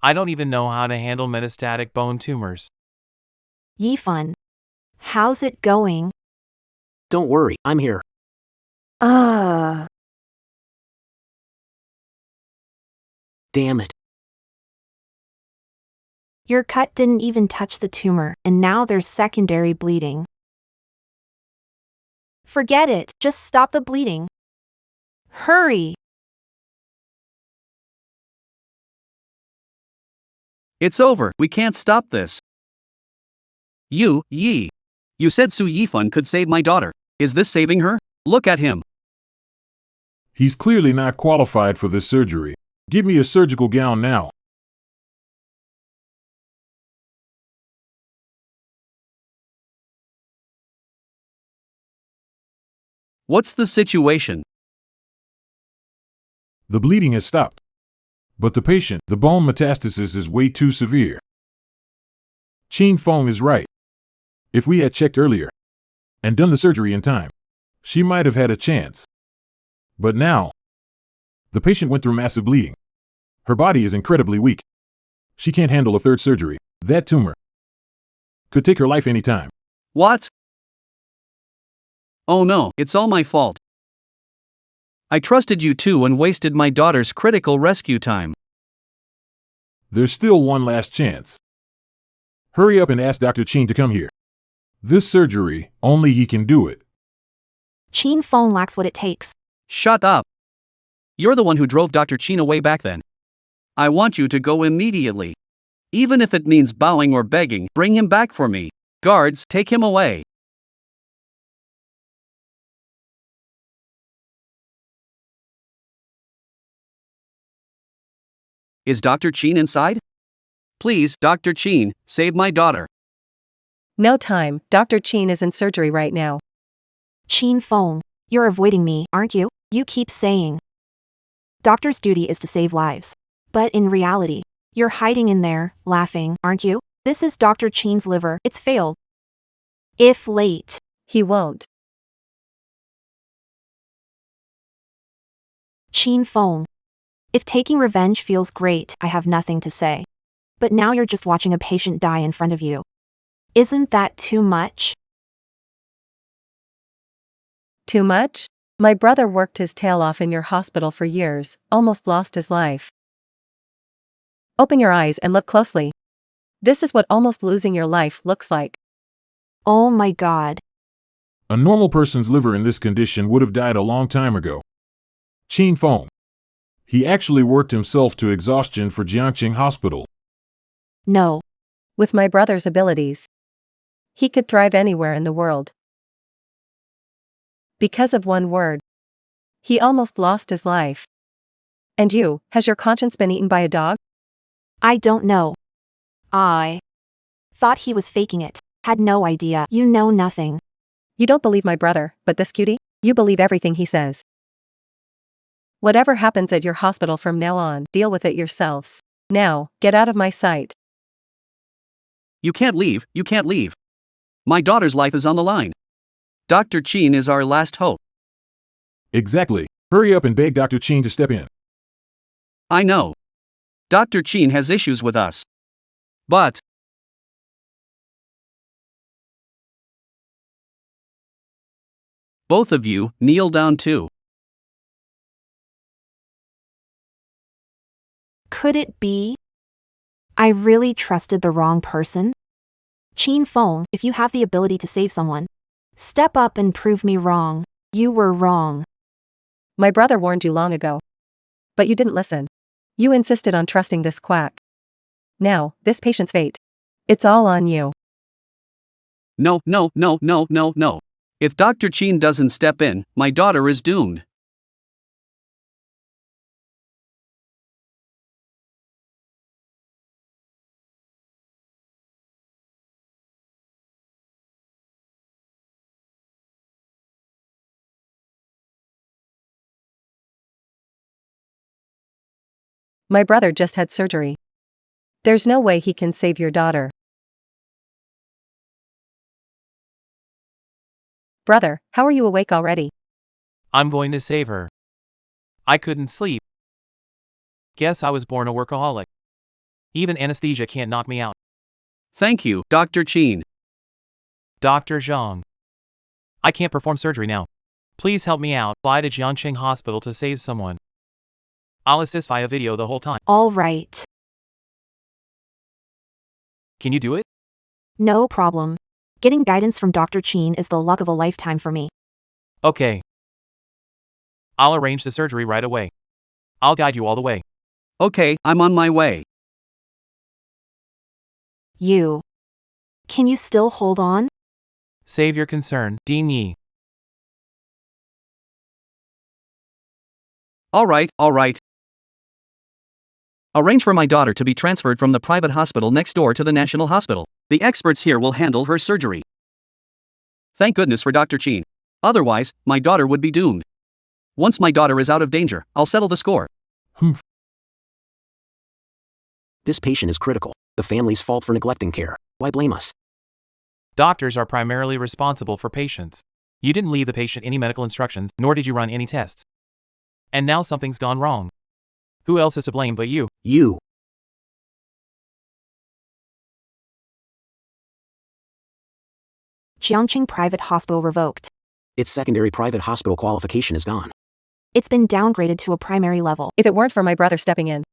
I don't even know how to handle metastatic bone tumors. Yifan. How's it going? Don't worry, I'm here. Damn it. Your cut didn't even touch the tumor, and now there's secondary bleeding. Forget it, just stop the bleeding. Hurry! It's over, we can't stop this. You said Su Yifan could save my daughter. Is this saving her? Look at him. He's clearly not qualified for this surgery. Give me a surgical gown now. What's the situation? The bleeding has stopped. But the bone metastasis is way too severe. Qin Feng is right. If we had checked earlier and done the surgery in time, she might have had a chance. But now, the patient went through massive bleeding. Her body is incredibly weak. She can't handle a third surgery. That tumor could take her life any time. What? Oh no, it's all my fault. I trusted you too and wasted my daughter's critical rescue time. There's still one last chance. Hurry up and ask Dr. Qin to come here. This surgery, only he can do it. Qin Feng lacks what it takes. Shut up. You're the one who drove Dr. Qin away back then. I want you to go immediately. Even if it means bowing or begging, bring him back for me. Guards, take him away. Is Dr. Qin inside? Please, Dr. Qin, save my daughter. No time, Dr. Qin is in surgery right now. Qin Feng, you're avoiding me, aren't you? You keep saying. Doctor's duty is to save lives. But in reality, you're hiding in there, laughing, aren't you? This is Dr. Qin's liver, it's failed. If late. He won't. Qin Feng. If taking revenge feels great, I have nothing to say. But now you're just watching a patient die in front of you. Isn't that too much? Too much? My brother worked his tail off in your hospital for years, almost lost his life. Open your eyes and look closely. This is what almost losing your life looks like. Oh my God. A normal person's liver in this condition would have died a long time ago. Qin Feng. He actually worked himself to exhaustion for Jiangqing Hospital. No. With my brother's abilities, he could thrive anywhere in the world. Because of one word, he almost lost his life. And you, has your conscience been eaten by a dog? I don't know. I thought he was faking it. Had no idea. You know nothing. You don't believe my brother, but this cutie? You believe everything he says. Whatever happens at your hospital from now on, deal with it yourselves. Now, get out of my sight. You can't leave, you can't leave. My daughter's life is on the line. Dr. Qin is our last hope. Exactly. Hurry up and beg Dr. Qin to step in. I know. Dr. Qin has issues with us. But both of you, kneel down too. Could it be? I really trusted the wrong person? Qin Feng, if you have the ability to save someone, step up and prove me wrong. You were wrong. My brother warned you long ago. But you didn't listen. You insisted on trusting this quack. Now, this patient's fate. It's all on you. No, no, no, no, no, no. If Dr. Chin doesn't step in, my daughter is doomed. My brother just had surgery. There's no way he can save your daughter. Brother, how are you awake already? I'm going to save her. I couldn't sleep. Guess I was born a workaholic. Even anesthesia can't knock me out. Thank you, Dr. Chin. Dr. Zhang. I can't perform surgery now. Please help me out. Fly to Jiangcheng Hospital to save someone. I'll assist via video the whole time. All right. Can you do it? No problem. Getting guidance from Dr. Chin is the luck of a lifetime for me. Okay. I'll arrange the surgery right away. I'll guide you all the way. Okay, I'm on my way. You. Can you still hold on? Save your concern, Dean Yi. All right, all right. Arrange for my daughter to be transferred from the private hospital next door to the national hospital. The experts here will handle her surgery. Thank goodness for Dr. Chin. Otherwise, my daughter would be doomed. Once my daughter is out of danger, I'll settle the score. Humph. This patient is critical. The family's fault for neglecting care. Why blame us? Doctors are primarily responsible for patients. You didn't leave the patient any medical instructions, nor did you run any tests. And now something's gone wrong. Who else is to blame but you? You. Jiangcheng Private Hospital revoked. Its secondary private hospital qualification is gone. It's been downgraded to a primary level. If it weren't for my brother stepping in,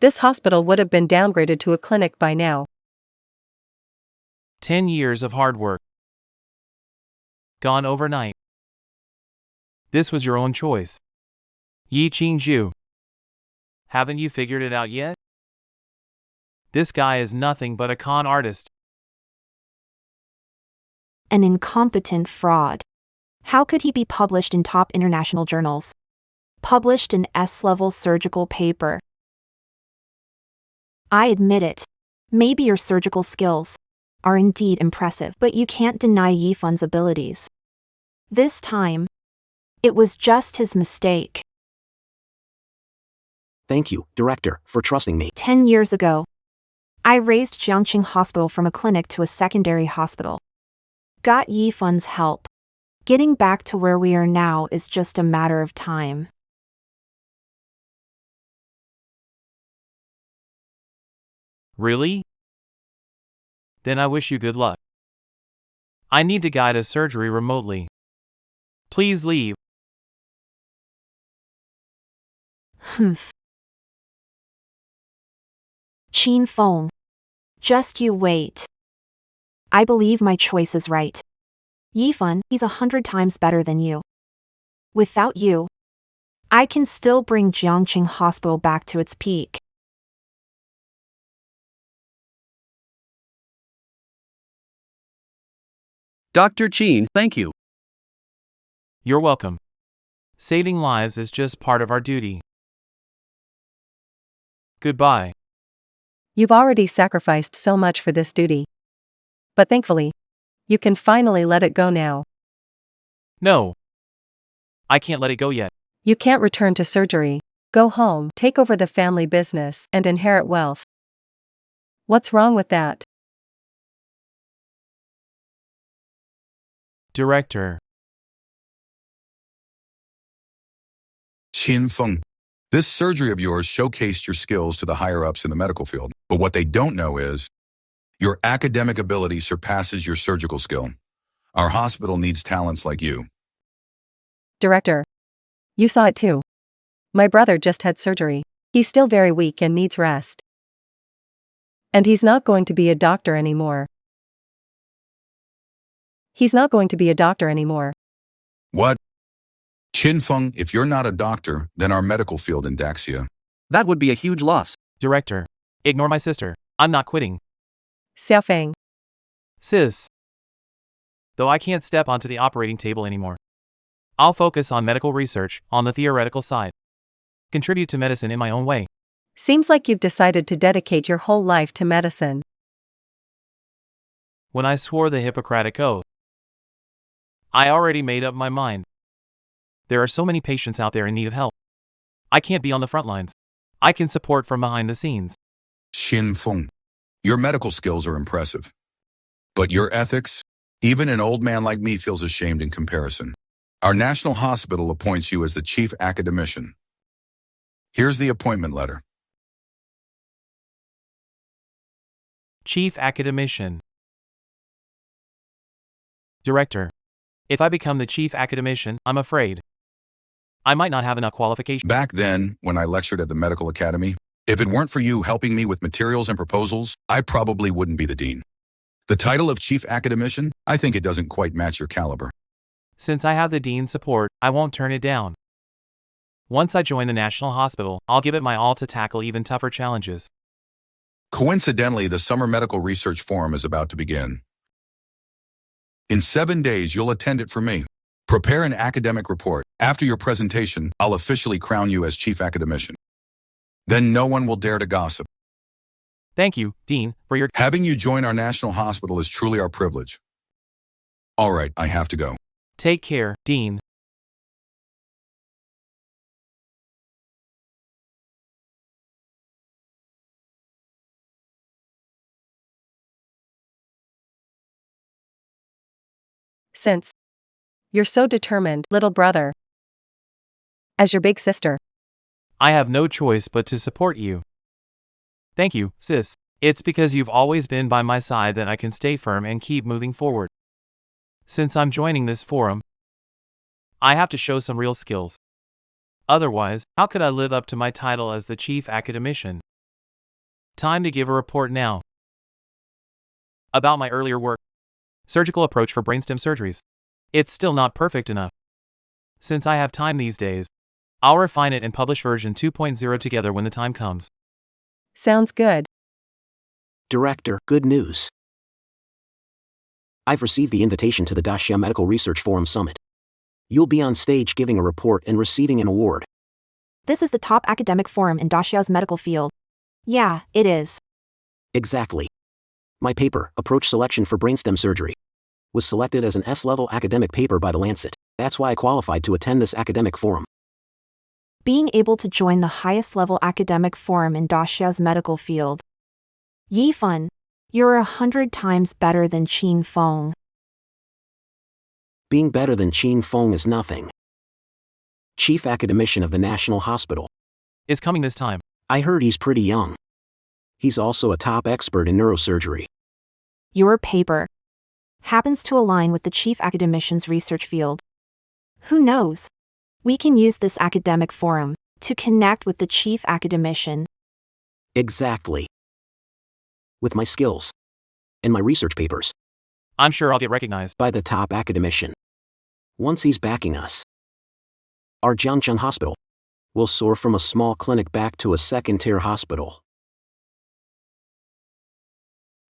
this hospital would have been downgraded to a clinic by now. 10 years of hard work. Gone overnight. This was your own choice. Yi Qingzhu. Haven't you figured it out yet? This guy is nothing but a con artist. An incompetent fraud. How could he be published in top international journals? Published in S-level surgical paper. I admit it. Maybe your surgical skills are indeed impressive, but you can't deny Yifun's abilities. This time, it was just his mistake. Thank you, Director, for trusting me. 10 years ago, I raised Jiangcheng Hospital from a clinic to a secondary hospital. Got Yifun's help. Getting back to where we are now is just a matter of time. Really? Then I wish you good luck. I need to guide a surgery remotely. Please leave. Humph. Qin Feng. Just you wait. I believe my choice is right. Yifun, he's 100 times better than you. Without you, I can still bring Jiangcheng Hospital back to its peak. Dr. Chin, thank you. You're welcome. Saving lives is just part of our duty. Goodbye. You've already sacrificed so much for this duty. But thankfully, you can finally let it go now. No. I can't let it go yet. You can't return to surgery, go home, take over the family business, and inherit wealth. What's wrong with that? Director. Qin Feng, this surgery of yours showcased your skills to the higher-ups in the medical field. But what they don't know is, your academic ability surpasses your surgical skill. Our hospital needs talents like you. Director. You saw it too. My brother just had surgery. He's still very weak and needs rest. And he's not going to be a doctor anymore. He's not going to be a doctor anymore. What? Qin Feng, if you're not a doctor, then our medical field in Daxia. That would be a huge loss. Director. Ignore my sister. I'm not quitting. Xiaofeng. Sis. Though I can't step onto the operating table anymore. I'll focus on medical research, on the theoretical side. Contribute to medicine in my own way. Seems like you've decided to dedicate your whole life to medicine. When I swore the Hippocratic Oath, I already made up my mind. There are so many patients out there in need of help. I can't be on the front lines. I can support from behind the scenes. Qin Feng, your medical skills are impressive. But your ethics? Even an old man like me feels ashamed in comparison. Our national hospital appoints you as the chief academician. Here's the appointment letter. Chief Academician. Director. If I become the chief academician, I'm afraid I might not have enough qualifications. Back then, when I lectured at the medical academy, if it weren't for you helping me with materials and proposals, I probably wouldn't be the dean. The title of chief academician, I think it doesn't quite match your caliber. Since I have the dean's support, I won't turn it down. Once I join the National Hospital, I'll give it my all to tackle even tougher challenges. Coincidentally, the Summer Medical Research Forum is about to begin. In 7 days, you'll attend it for me. Prepare an academic report. After your presentation, I'll officially crown you as chief academician. Then no one will dare to gossip. Thank you, Dean, for your... Having you join our national hospital is truly our privilege. All right, I have to go. Take care, Dean. Since you're so determined, little brother, as your big sister, I have no choice but to support you. Thank you, sis. It's because you've always been by my side that I can stay firm and keep moving forward. Since I'm joining this forum, I have to show some real skills. Otherwise, how could I live up to my title as the chief academician? Time to give a report now. About my earlier work. Surgical approach for brainstem surgeries. It's still not perfect enough. Since I have time these days, I'll refine it and publish version 2.0 together when the time comes. sounds good. Director, good news. I've received the invitation to the Daxia Medical Research Forum Summit. You'll be on stage giving a report and receiving an award. This is the top academic forum in Daxia's medical field. Yeah, it is. Exactly. My paper, Approach Selection for Brainstem Surgery, was selected as an S-level academic paper by The Lancet. That's why I qualified to attend this academic forum. Being able to join the highest level academic forum in Daxia's medical field. Yi Fun, you're 100 times better than Qin Feng. Being better than Qin Feng is nothing. Chief academician of the National Hospital. Is coming this time. I heard he's pretty young. He's also a top expert in neurosurgery. Your paper happens to align with the chief academician's research field. Who knows? We can use this academic forum to connect with the chief academician. Exactly. With my skills and my research papers. I'm sure I'll get recognized. By the top academician. Once he's backing us, our Jiangcheng hospital will soar from a small clinic back to a second-tier hospital.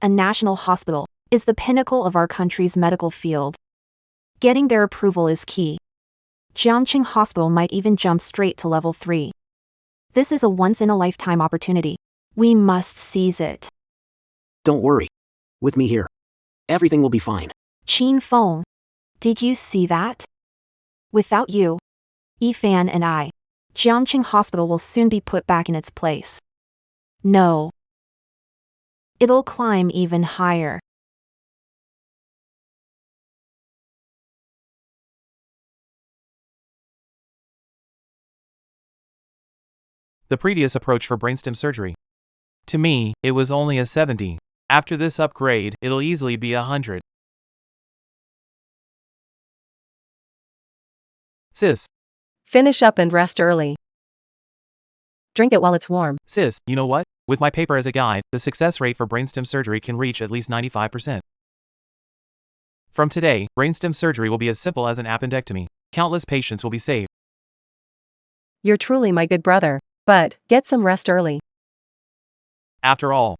A national hospital is the pinnacle of our country's medical field. Getting their approval is key. Jiangcheng Hospital might even jump straight to level 3. This is a once-in-a-lifetime opportunity. We must seize it. Don't worry. With me here, everything will be fine. Qin Feng, did you see that? Without you, Yifan and I, Jiangcheng Hospital will soon be put back in its place. No. It'll climb even higher. The previous approach for brainstem surgery. To me, it was only a 70. After this upgrade, it'll easily be 100. Sis. Finish up and rest early. Drink it while it's warm. Sis, you know what? With my paper as a guide, the success rate for brainstem surgery can reach at least 95%. From today, brainstem surgery will be as simple as an appendectomy. Countless patients will be saved. You're truly my good brother, but get some rest early. After all,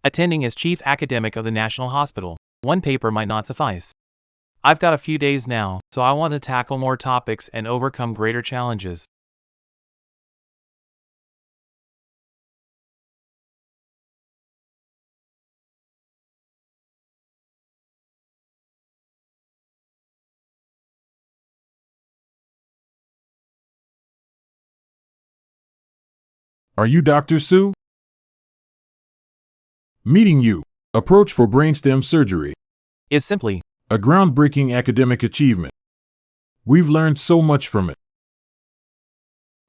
attending as chief academic of the National Hospital, one paper might not suffice. I've got a few days now, so I want to tackle more topics and overcome greater challenges. Are you Dr. Sue? Meeting you. Approach for brainstem surgery. Is simply A groundbreaking academic achievement. We've learned so much from it.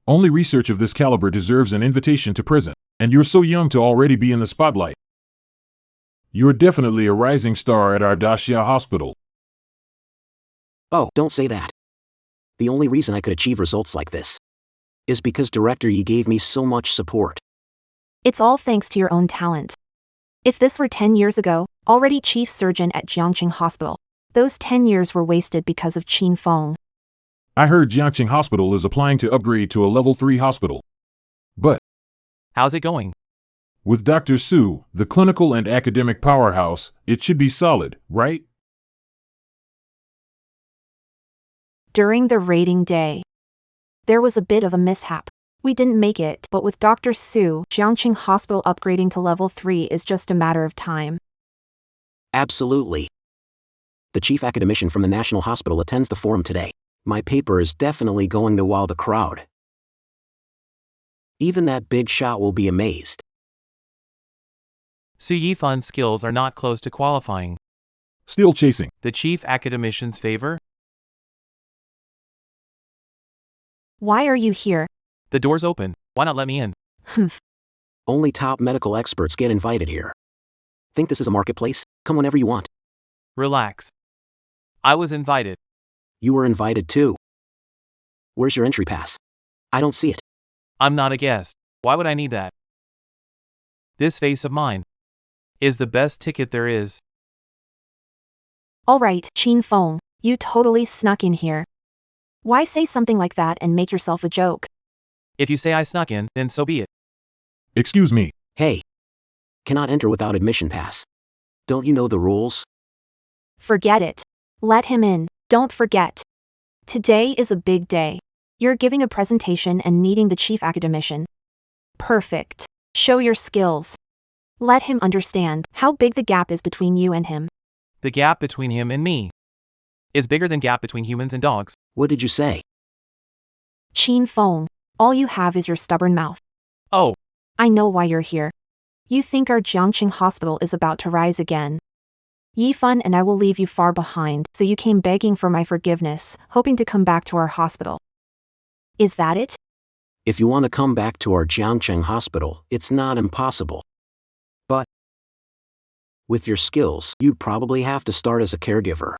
Only research of this caliber deserves an invitation to present, and you're so young to already be in the spotlight. You're definitely a rising star at our Dacia hospital. Oh, don't say that. The only reason I could achieve results like this is because Director Yi gave me so much support. It's all thanks to your own talent. If this were 10 years ago, already chief surgeon at Jiangqing Hospital, those 10 years were wasted because of Qin Feng. I heard Jiangqing Hospital is applying to upgrade to a level 3 hospital. But how's it going? with Dr. Sue, the clinical and academic powerhouse, it should be solid, right? During the rating day, there was a bit of a mishap. We didn't make it, but with Dr. Su, Jiangqing Hospital upgrading to level 3 is just a matter of time. Absolutely. The chief academician from the National Hospital attends the forum today. My paper is definitely going to wow the crowd. Even that big shot will be amazed. Su Yifan's skills are not close to qualifying. Still chasing. The chief academician's favor? Why are you here? The door's open. Why not let me in? Humph. Only top medical experts get invited here. Think this is a marketplace? Come whenever you want. Relax. I was invited. You were invited too. Where's your entry pass? I don't see it. I'm not a guest. Why would I need that? This face of mine is the best ticket there is. Alright, Qin Feng, you totally snuck in here. Why say something like that and make yourself a joke? If you say I snuck in, then so be it. Excuse me. Hey. Cannot enter without admission pass. Don't you know the rules? Forget it. Let him in. Don't forget. Today is a big day. You're giving a presentation and meeting the chief academician. Perfect. Show your skills. Let him understand how big the gap is between you and him. The gap between him and me is bigger than gap between humans and dogs. What did you say? Qin Feng, all you have is your stubborn mouth. Oh, I know why you're here. You think our Jiangqing Hospital is about to rise again. Yifan and I will leave you far behind, so you came begging for my forgiveness, hoping to come back to our hospital. Is that it? If you want to come back to our Jiangqing Hospital, it's not impossible. But with your skills, you'd probably have to start as a caregiver.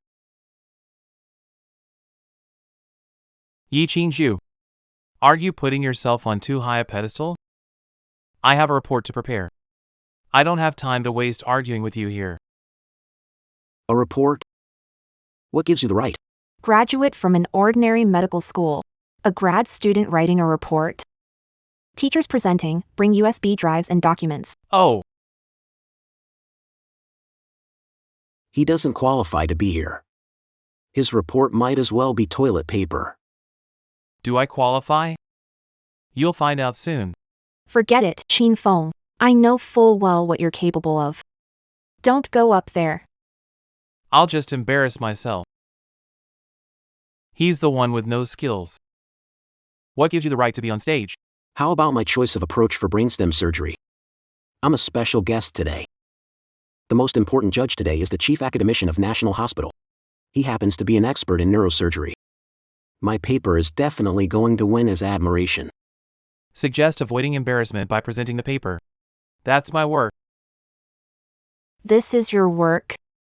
Yi Qingzhu. Are you putting yourself on too high a pedestal? I have a report to prepare. I don't have time to waste arguing with you here. A report? What gives you the right? Graduate from an ordinary medical school. A grad student writing a report. Teachers presenting, bring USB drives and documents. Oh, He doesn't qualify to be here. His report might as well be toilet paper. do I qualify? You'll find out soon. Forget it, Qin Feng. I know full well what you're capable of. Don't go up there. I'll just embarrass myself. He's the one with no skills. What gives you the right to be on stage? How about my choice of approach for brainstem surgery? I'm a special guest today. The most important judge today is the chief academician of National Hospital. He happens to be an expert in neurosurgery. My paper is definitely going to win his admiration. Suggest avoiding embarrassment by presenting the paper. That's my work. This is your work.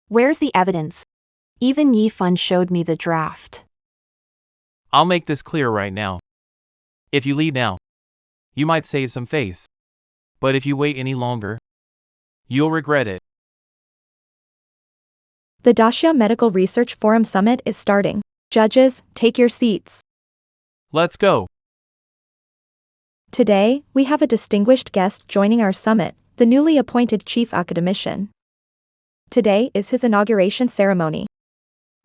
Where's the evidence? Even Yifan showed me the draft. I'll make this clear right now. If you leave now, you might save some face. But if you wait any longer, you'll regret it. The Dacia Medical Research Forum Summit is starting. Judges, take your seats. Let's go. Today, we have a distinguished guest joining our summit, the newly appointed Chief Academician. Today is his inauguration ceremony.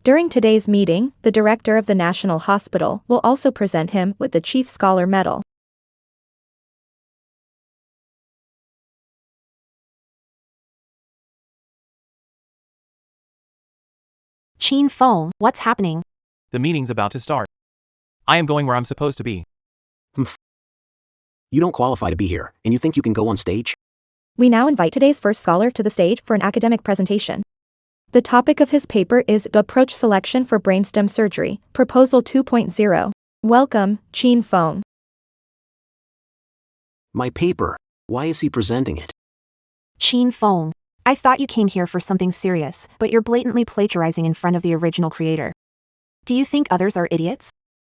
During today's meeting, the director of the National Hospital will also present him with the Chief Scholar Medal. Qin Feng, what's happening? The meeting's about to start. I am going where I'm supposed to be. You don't qualify to be here, and you think you can go on stage? We now invite today's first scholar to the stage for an academic presentation. The topic of his paper is Approach Selection for Brainstem Surgery, Proposal 2.0. Welcome, Qin Feng. My paper. Why is he presenting it? Qin Feng, I thought you came here for something serious, but you're blatantly plagiarizing in front of the original creator. Do you think others are idiots?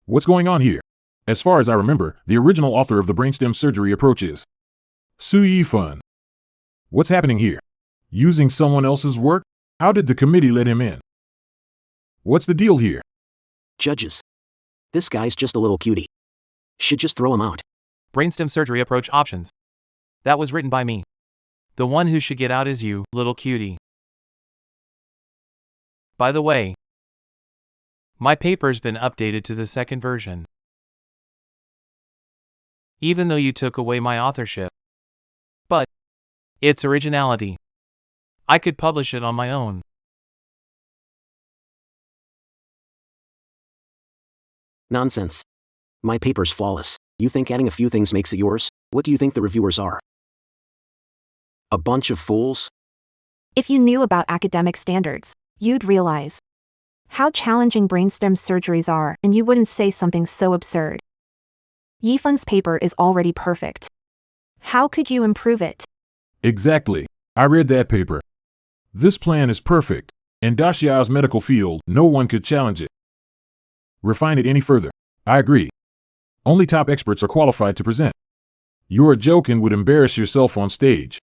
What's going on here? As far as I remember, the original author of the brainstem surgery approach is Su Yifan. What's happening here? Using someone else's work? How did the committee let him in? What's the deal here? Judges. This guy's just a little cutie. Should just throw him out. Brainstem surgery approach options. That was written by me. The one who should get out is you, little cutie. By the way, my paper's been updated to the second version. Even though you took away my authorship. But its originality. I could publish it on my own. Nonsense. My paper's flawless. You think adding a few things makes it yours? What do you think the reviewers are? A bunch of fools? If you knew about academic standards, you'd realize how challenging brainstem surgeries are, and you wouldn't say something so absurd. Yifen's paper is already perfect. How could you improve it? Exactly. I read that paper. This plan is perfect. In Daxiao's medical field, no one could challenge it. Refine it any further. I agree. Only top experts are qualified to present. You're a joke and would embarrass yourself on stage.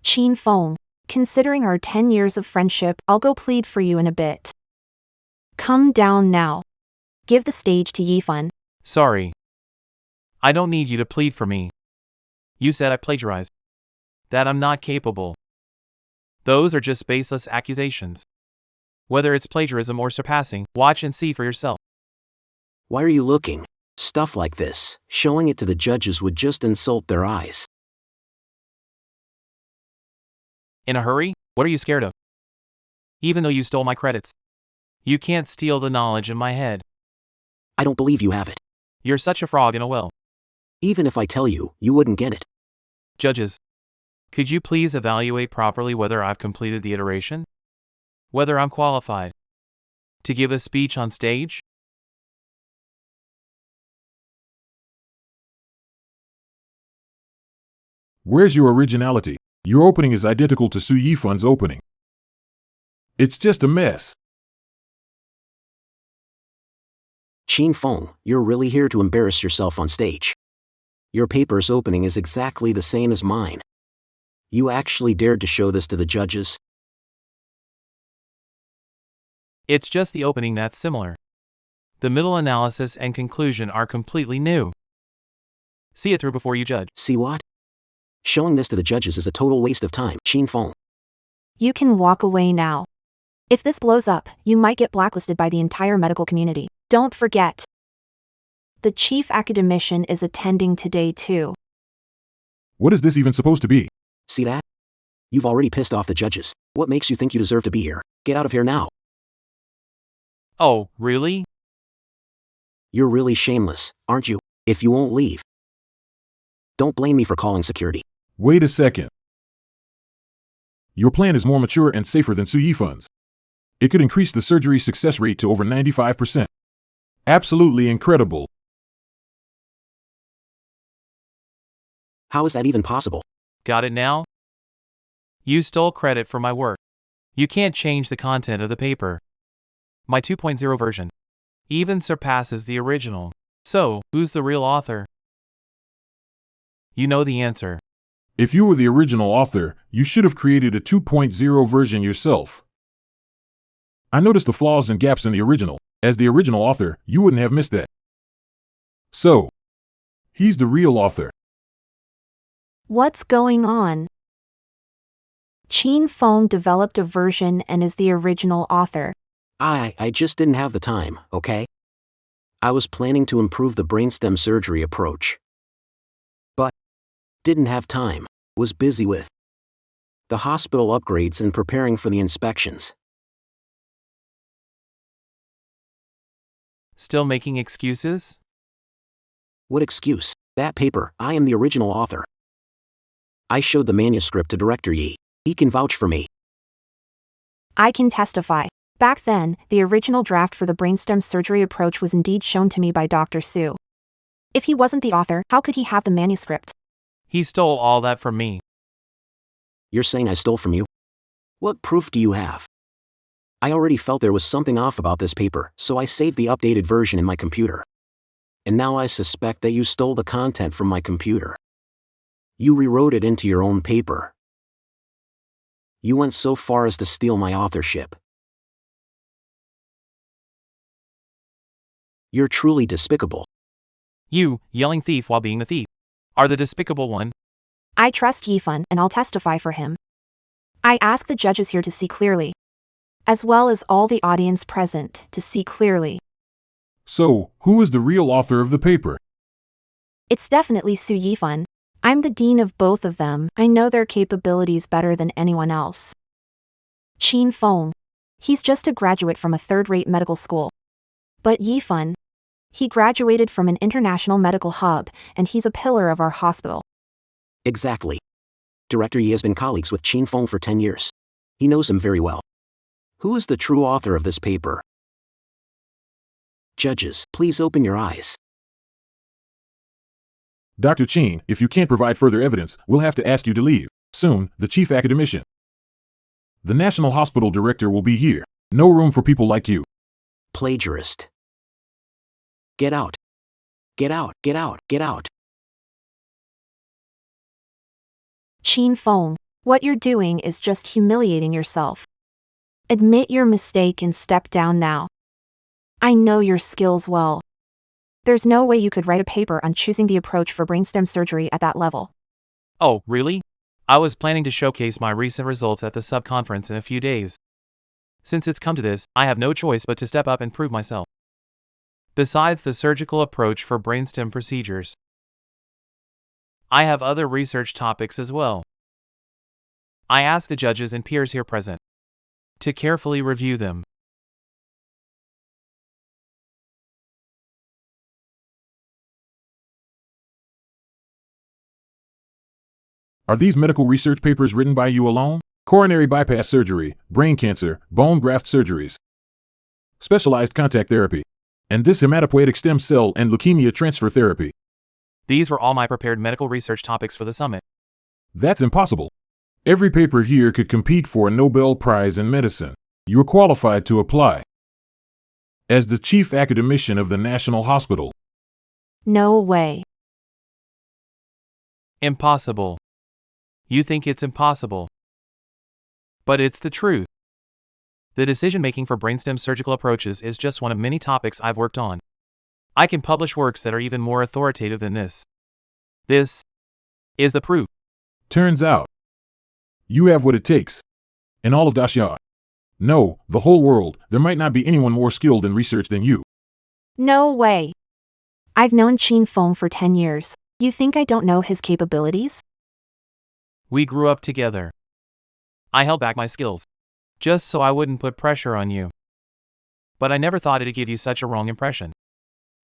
Qin Feng, considering our 10 years of friendship, I'll go plead for you in a bit. Come down now. Give the stage to Yifen. Sorry. I don't need you to plead for me. You said I plagiarized. That I'm not capable. Those are just baseless accusations. Whether it's plagiarism or surpassing, watch and see for yourself. Why are you looking? Stuff like this, showing it to the judges would just insult their eyes. In a hurry? What are you scared of? Even though you stole my credits, you can't steal the knowledge in my head. I don't believe you have it. You're such a frog in a well. Even if I tell you, you wouldn't get it. Judges, could you please evaluate properly whether I've completed the iteration? Whether I'm qualified to give a speech on stage? Where's your originality? Your opening is identical to Su Yifan's opening. It's just a mess. Qin Feng, you're really here to embarrass yourself on stage. Your paper's opening is exactly the same as mine. You actually dared to show this to the judges? It's just the opening that's similar. The middle analysis and conclusion are completely new. See it through before you judge. See what? Showing this to the judges is a total waste of time, Qin Feng. You can walk away now. If this blows up, you might get blacklisted by the entire medical community. Don't forget. The chief academician is attending today too. What is this even supposed to be? See that? You've already pissed off the judges. What makes you think you deserve to be here? Get out of here now. Oh, really? You're really shameless, aren't you? If you won't leave. Don't blame me for calling security. Wait a second. Your plan is more mature and safer than Su Yifan's. It could increase the surgery success rate to over 95%. Absolutely incredible. How is that even possible? Got it now? You stole credit for my work. You can't change the content of the paper. My 2.0 version even surpasses the original. So, who's the real author? You know the answer. If you were the original author, you should have created a 2.0 version yourself. I noticed the flaws and gaps in the original. As the original author, you wouldn't have missed that. So, he's the real author. What's going on? Qin Feng developed a version and is the original author. I just didn't have the time, okay? I was planning to improve the brainstem surgery approach. But didn't have time, was busy with the hospital upgrades and preparing for the inspections. Still making excuses? What excuse? That paper, I am the original author. I showed the manuscript to Director Yi. He can vouch for me. I can testify. Back then, the original draft for the brainstem surgery approach was indeed shown to me by Dr. Su. If he wasn't the author, how could he have the manuscript? He stole all that from me. You're saying I stole from you? What proof do you have? I already felt there was something off about this paper, so I saved the updated version in my computer. And now I suspect that you stole the content from my computer. You rewrote it into your own paper. You went so far as to steal my authorship. You're truly despicable. You, yelling thief while being the thief, are the despicable one. I trust Yifan and I'll testify for him. I ask the judges here to see clearly, as well as all the audience present to see clearly. So, who is the real author of the paper? It's definitely Su Yifan. I'm the dean of both of them. I know their capabilities better than anyone else. Qin Feng. He's just a graduate from a third-rate medical school. But Yifan. He graduated from an international medical hub, and he's a pillar of our hospital. Exactly. Director Yi has been colleagues with Qin Feng for 10 years. He knows him very well. Who is the true author of this paper? Judges, please open your eyes. Dr. Chin, if you can't provide further evidence, we'll have to ask you to leave. Soon, the chief academician. The National Hospital Director will be here. No room for people like you. Plagiarist. Get out. Get out, get out, get out. Qin Feng, what you're doing is just humiliating yourself. Admit your mistake and step down now. I know your skills well. There's no way you could write a paper on choosing the approach for brainstem surgery at that level. Oh, really? I was planning to showcase my recent results at the sub-conference in a few days. Since it's come to this, I have no choice but to step up and prove myself. Besides the surgical approach for brainstem procedures, I have other research topics as well. I ask the judges and peers here present to carefully review them. Are these medical research papers written by you alone? Coronary bypass surgery, brain cancer, bone graft surgeries, specialized contact therapy, and this hematopoietic stem cell and leukemia transfer therapy. These were all my prepared medical research topics for the summit. That's impossible. Every paper here could compete for a Nobel Prize in medicine. You are qualified to apply. As the chief academician of the National Hospital. No way. Impossible. You think it's impossible. But it's the truth. The decision-making for brainstem surgical approaches is just one of many topics I've worked on. I can publish works that are even more authoritative than this. This is the proof. Turns out, you have what it takes. In all of Daxia. No, the whole world, there might not be anyone more skilled in research than you. No way. I've known Qin Feng for 10 years. You think I don't know his capabilities? We grew up together. I held back my skills, just so I wouldn't put pressure on you. But I never thought it'd give you such a wrong impression.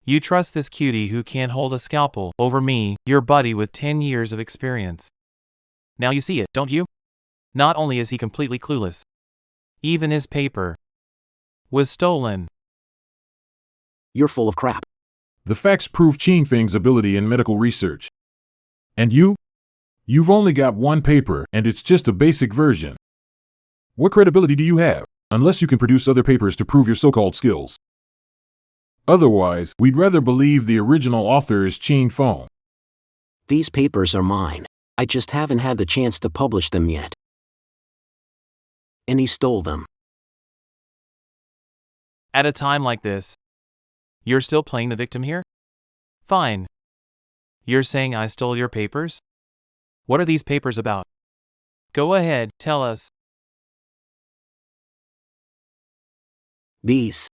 You trust this cutie who can't hold a scalpel over me, your buddy with 10 years of experience. Now you see it, don't you? Not only is he completely clueless, even his paper was stolen. You're full of crap. The facts prove Qin Feng's ability in medical research. And you? You've only got one paper, and it's just a basic version. What credibility do you have, unless you can produce other papers to prove your so-called skills? Otherwise, we'd rather believe the original author is Qin Feng. These papers are mine. I just haven't had the chance to publish them yet. And he stole them. At a time like this, you're still playing the victim here? Fine. You're saying I stole your papers? What are these papers about? Go ahead, tell us. These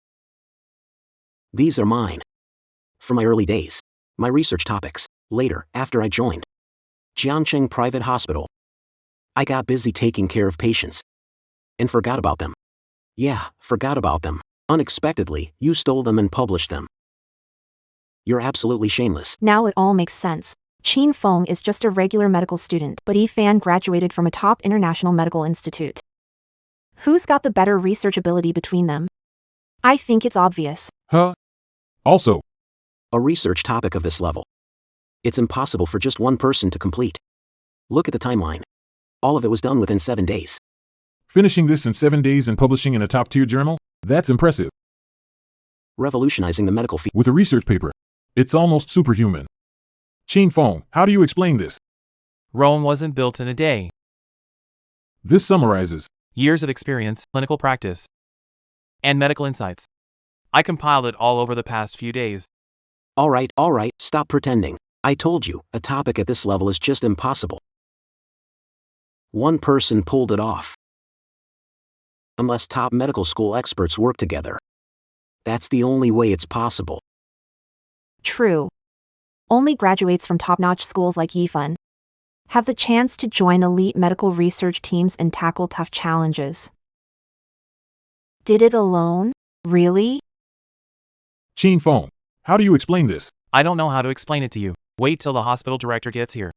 are mine. From my early days. My research topics. Later, after I joined Jiangcheng Private Hospital. I got busy taking care of patients. And forgot about them. Yeah, forgot about them. Unexpectedly, you stole them and published them. You're absolutely shameless. Now it all makes sense. Qin Feng is just a regular medical student, but Yifan graduated from a top international medical institute. Who's got the better research ability between them? I think it's obvious. Huh? Also, A research topic of this level. It's impossible for just one person to complete. Look at the timeline. All of it was done within 7 days. finishing this in 7 days and publishing in a top-tier journal? That's impressive. Revolutionizing the medical field. With a research paper, it's almost superhuman. Qin Feng, how do you explain this? Rome wasn't built in a day. This summarizes Years of experience, clinical practice, and medical insights. I compiled it all over the past few days. All right, stop pretending. I told you, a topic at this level is just impossible. One person pulled it off. Unless top medical school experts work together. That's the only way it's possible. True. Only graduates from top-notch schools like Yifan have the chance to join elite medical research teams and tackle tough challenges. Did it alone? Really? Qin Feng, how do you explain this? I don't know how to explain it to you. Wait till the hospital director gets here.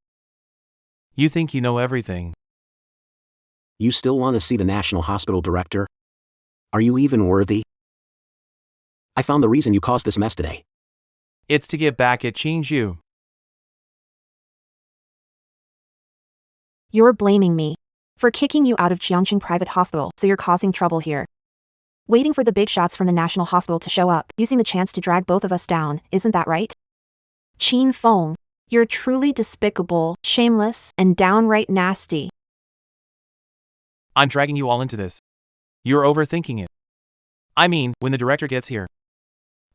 You think you know everything. You still want to see the national hospital director? Are you even worthy? I found the reason you caused this mess today. It's to get back at Qin Zhu. You're blaming me for kicking you out of Jiangcheng Private Hospital, so you're causing trouble here. Waiting for the big shots from the national hospital to show up, using the chance to drag both of us down, isn't that right? Qin Feng, you're truly despicable, shameless, and downright nasty. I'm dragging you all into this. You're overthinking it. I mean, when the director gets here,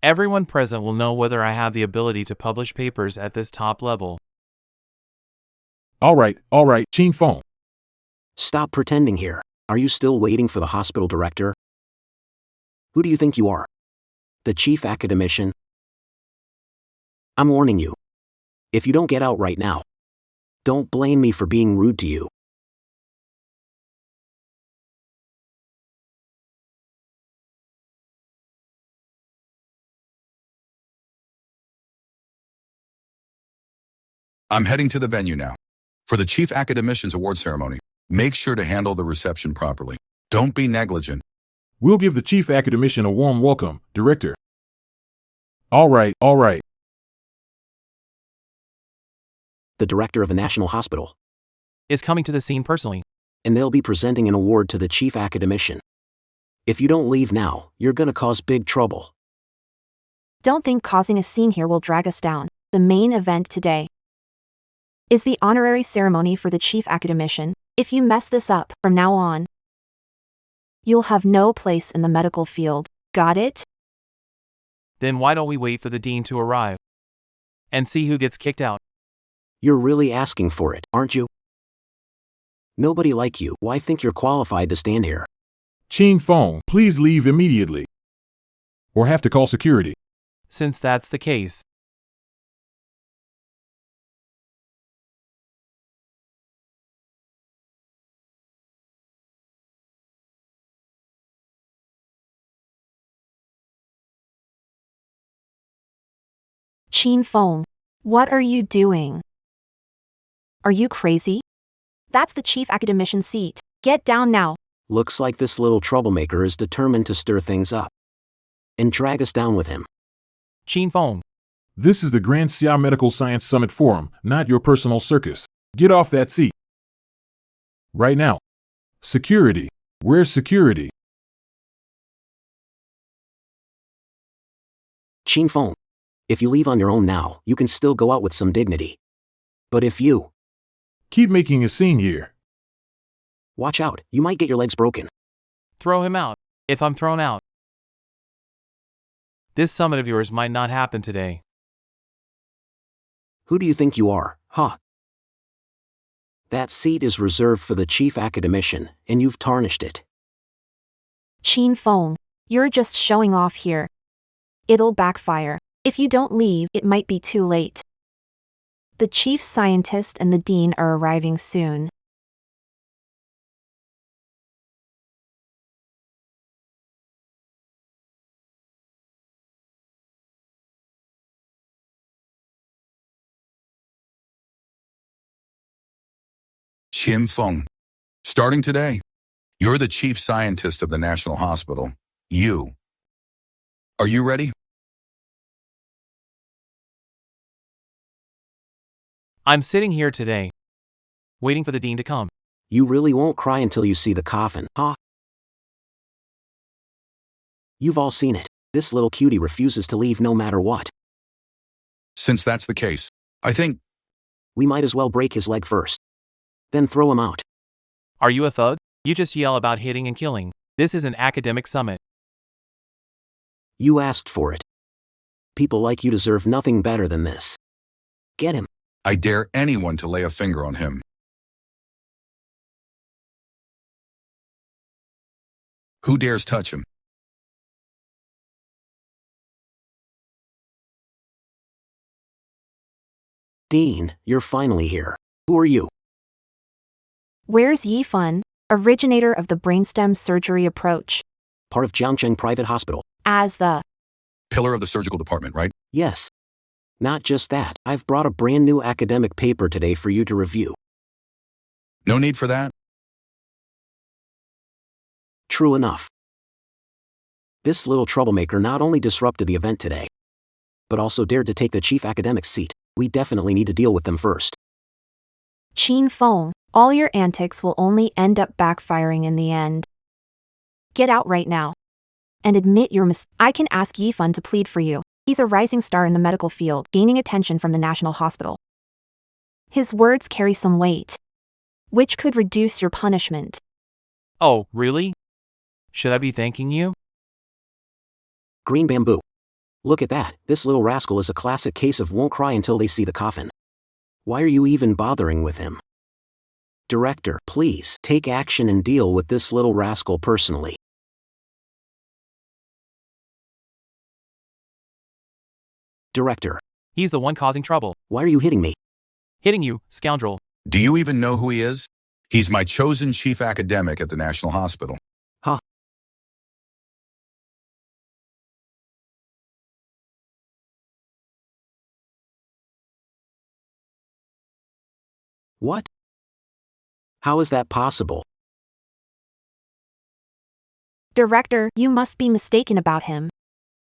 everyone present will know whether I have the ability to publish papers at this top level. All right, Qin Feng. Stop pretending here. Are you still waiting for the hospital director? Who do you think you are? The chief academician? I'm warning you. If you don't get out right now, don't blame me for being rude to you. I'm heading to the venue now. For the Chief Academician's award ceremony, make sure to handle the reception properly. Don't be negligent. We'll give the chief academician a warm welcome, Director. All right. The director of the National Hospital. Is coming to the scene personally. And they'll be presenting an award to the chief academician. If you don't leave now, you're gonna cause big trouble. Don't think causing a scene here will drag us down. The main event today is the honorary ceremony for the chief academician. If you mess this up from now on, you'll have no place in the medical field. Got it? Then why don't we wait for the dean to arrive and see who gets kicked out? You're really asking for it, aren't you? Nobody like you. Why think you're qualified to stand here? Qin Feng, please leave immediately. Or have to call security. Since that's the case, Qin Feng, what are you doing? Are you crazy? That's the chief academician's seat. Get down now. Looks like this little troublemaker is determined to stir things up. And drag us down with him. Qin Feng, This is the Grand Xia Medical Science Summit Forum, not your personal circus. Get off that seat. Right now. Security. Where's security? Qin Feng. If you leave on your own now, you can still go out with some dignity. But if you Keep making a scene here. watch out, you might get your legs broken. throw him out. If I'm thrown out, This summit of yours might not happen today. Who do you think you are, huh? That seat is reserved for the chief academician, and you've tarnished it. Qin Feng, you're just showing off here. It'll backfire. If you don't leave, it might be too late. The chief scientist and the dean are arriving soon. Qin Feng. Starting today, you're the chief scientist of the National Hospital. You. Are you ready? I'm sitting here today, waiting for the dean to come. You really won't cry until you see the coffin, huh? You've all seen it. This little cutie refuses to leave no matter what. Since that's the case, I think We might as well break his leg first. Then throw him out. Are you a thug? You just yell about hitting and killing. This is an academic summit. You asked for it. People like you deserve nothing better than this. Get him. I dare anyone to lay a finger on him. Who dares touch him? Dean, you're finally here. Who are you? Where's Yifan, originator of the brainstem surgery approach? Part of Jiangcheng Private Hospital. As the Pillar of the surgical department, right? Yes. Not just that, I've brought a brand new academic paper today for you to review. No need for that. True enough. This little troublemaker not only disrupted the event today, but also dared to take the chief academic's seat. We definitely need to deal with them first. Qin Feng, all your antics will only end up backfiring in the end. Get out right now. And admit your mistake. I can ask Yifan to plead for you. He's a rising star in the medical field, gaining attention from the National Hospital. His words carry some weight, which could reduce your punishment. Oh, really? Should I be thanking you? Green bamboo. Look at that, this little rascal is a classic case of won't cry until they see the coffin. Why are you even bothering with him? Director, please, take action and deal with this little rascal personally. Director, He's the one causing trouble. why are you hitting me? Hitting you, scoundrel. Do you even know who he is? He's my chosen chief academic at the National Hospital. Huh? What? How is that possible? Director, you must be mistaken about him.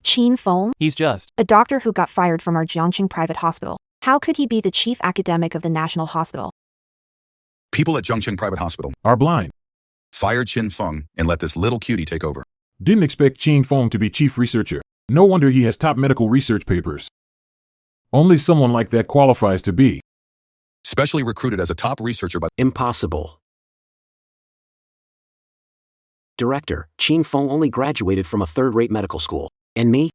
Qin Feng, He's just. a doctor who got fired from our Jiangcheng private hospital. How could he be the chief academic of the National Hospital? People at Zhongcheng Private Hospital. Are blind. Fire Qin Feng and let this little cutie take over. Didn't expect Qin Feng to be chief researcher. No wonder he has top medical research papers. Only someone like that qualifies to be. Specially recruited as a top researcher by Impossible. Director, Qin Feng only graduated from a third-rate medical school. And me?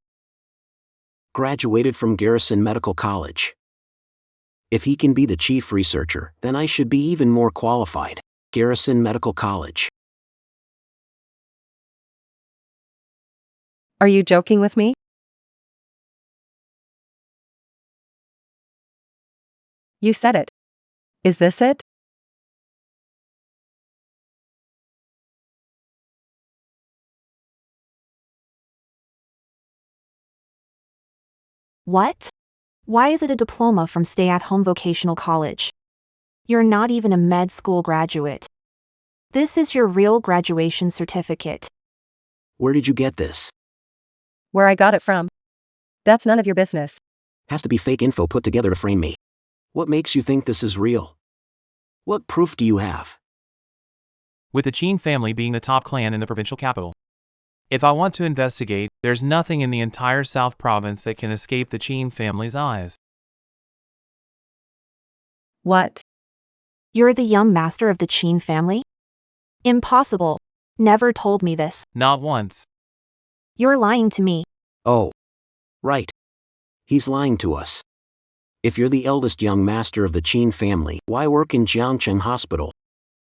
Graduated from Garrison Medical College. If he can be the chief researcher, then I should be even more qualified. Garrison Medical College. Are you joking with me? You said it. Is this it? What? Why is it a diploma from stay-at-home vocational college? You're not even a med school graduate. This is your real graduation certificate. Where did you get this? Where I got it from? That's none of your business. Has to be fake info put together to frame me. What makes you think this is real? What proof do you have? With the Qin family being the top clan in the provincial capital. If I want to investigate, there's nothing in the entire South Province that can escape the Qin family's eyes. What? You're the young master of the Qin family? Impossible. Never told me this. Not once. You're lying to me. Oh. Right. He's lying to us. If you're the eldest young master of the Qin family, why work in Jiangcheng Hospital?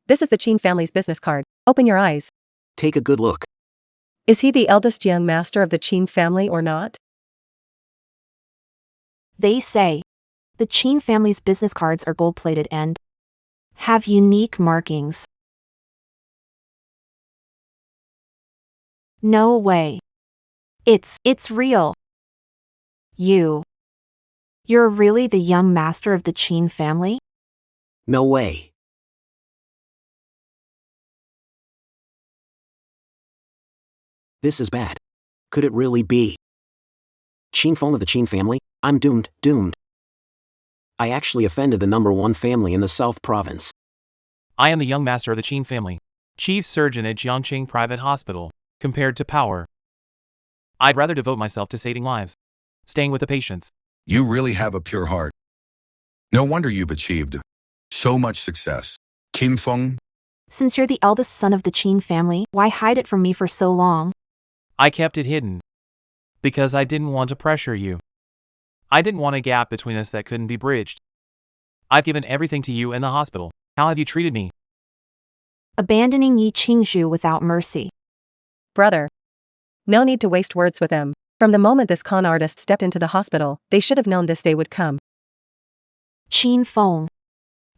This is the Qin family's business card. Open your eyes. Take a good look. Is he the eldest young master of the Qin family or not? They say the Qin family's business cards are gold-plated and have unique markings. No way. It's real. You're really the young master of the Qin family? No way. This is bad. Could it really be? Qin phone of the Qin family? I'm doomed. I actually offended the #1 family in the South Province. I am the young master of the Qin family, chief surgeon at Jiangcheng Private Hospital. Compared to power, I'd rather devote myself to saving lives, staying with the patients. You really have a pure heart. No wonder you've achieved so much success. Kim Feng, Since you're the eldest son of the Qin family, why hide it from me for so long? I kept it hidden because I didn't want to pressure you. I didn't want a gap between us that couldn't be bridged. I've given everything to you and the hospital. How have you treated me? Abandoning Yi Qingzhu without mercy. Brother. No need to waste words with him. From the moment this con artist stepped into the hospital, they should have known this day would come. Qin Feng,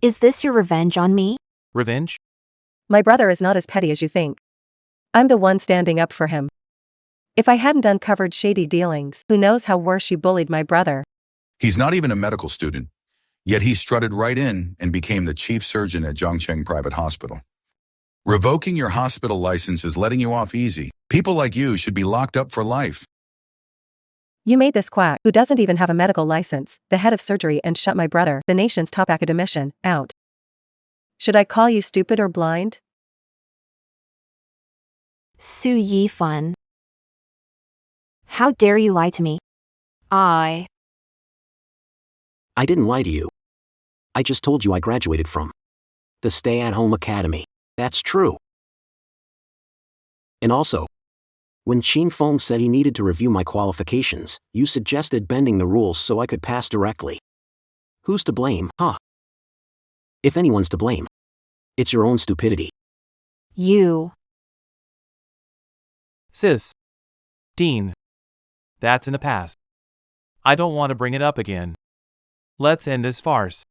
is this your revenge on me? Revenge? My brother is not as petty as you think. I'm the one standing up for him. If I hadn't uncovered shady dealings, who knows how worse you bullied my brother. he's not even a medical student, yet he strutted right in and became the chief surgeon at Jiangcheng Private Hospital. Revoking your hospital license is letting you off easy. People like you should be locked up for life. You made this quack, who doesn't even have a medical license, the head of surgery and shut my brother, the nation's top academician, out. Should I call you stupid or blind? Su Yifan. How dare you lie to me? I didn't lie to you. I just told you I graduated from the stay-at-home academy. That's true. And also, when Qin Feng said he needed to review my qualifications, you suggested bending the rules so I could pass directly. Who's to blame, huh? If anyone's to blame, it's your own stupidity. You. Sis. Dean. That's in the past. I don't want to bring it up again. Let's end this farce.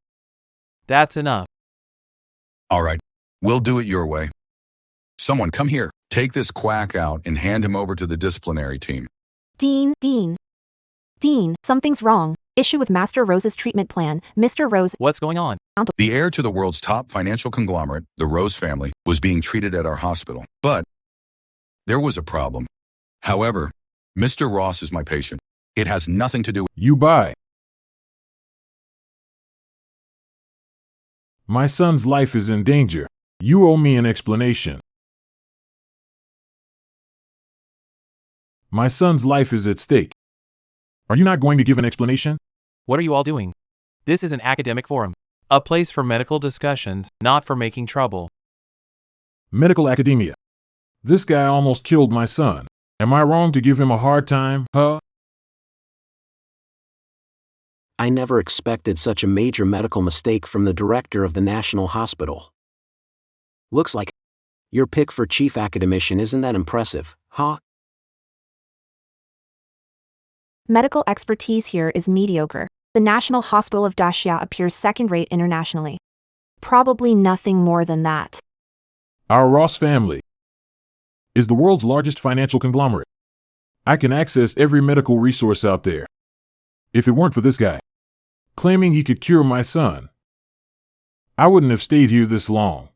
That's enough. All right, we'll do it your way. Someone come here. Take this quack out and hand him over to the disciplinary team. Dean, something's wrong. Issue with Master Rose's treatment plan. Mr. Rose. What's going on? The heir to the world's top financial conglomerate, the Rose family, was being treated at our hospital. But there was a problem. However, Mr. Ross is my patient. It has nothing to do with You buy. My son's life is in danger. You owe me an explanation. My son's life is at stake. Are you not going to give an explanation? What are you all doing? This is an academic forum. A place for medical discussions, not for making trouble. Medical academia. This guy almost killed my son. Am I wrong to give him a hard time, huh? I never expected such a major medical mistake from the director of the National Hospital. Looks like your pick for chief academician isn't that impressive, huh? Medical expertise here is mediocre. The National Hospital of Daxia appears second-rate internationally. Probably nothing more than that. Our Ross family is the world's largest financial conglomerate. I can access every medical resource out there. If it weren't for this guy claiming he could cure my son, I wouldn't have stayed here this long.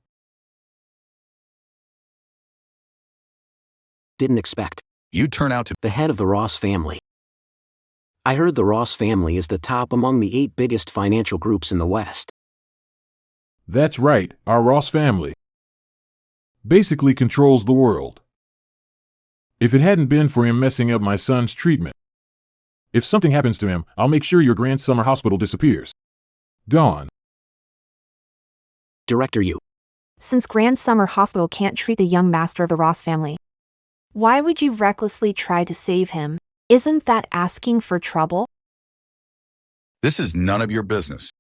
Didn't expect you turn out to the head of the Ross family. I heard the Ross family is the top among the 8 biggest financial groups in the West. That's right, our Ross family basically controls the world. If it hadn't been for him messing up my son's treatment, if something happens to him, I'll make sure your Grand Summer Hospital disappears. Gone. Director you. Since Grand Summer Hospital can't treat the young master of the Ross family, why would you recklessly try to save him? Isn't that asking for trouble? This is none of your business.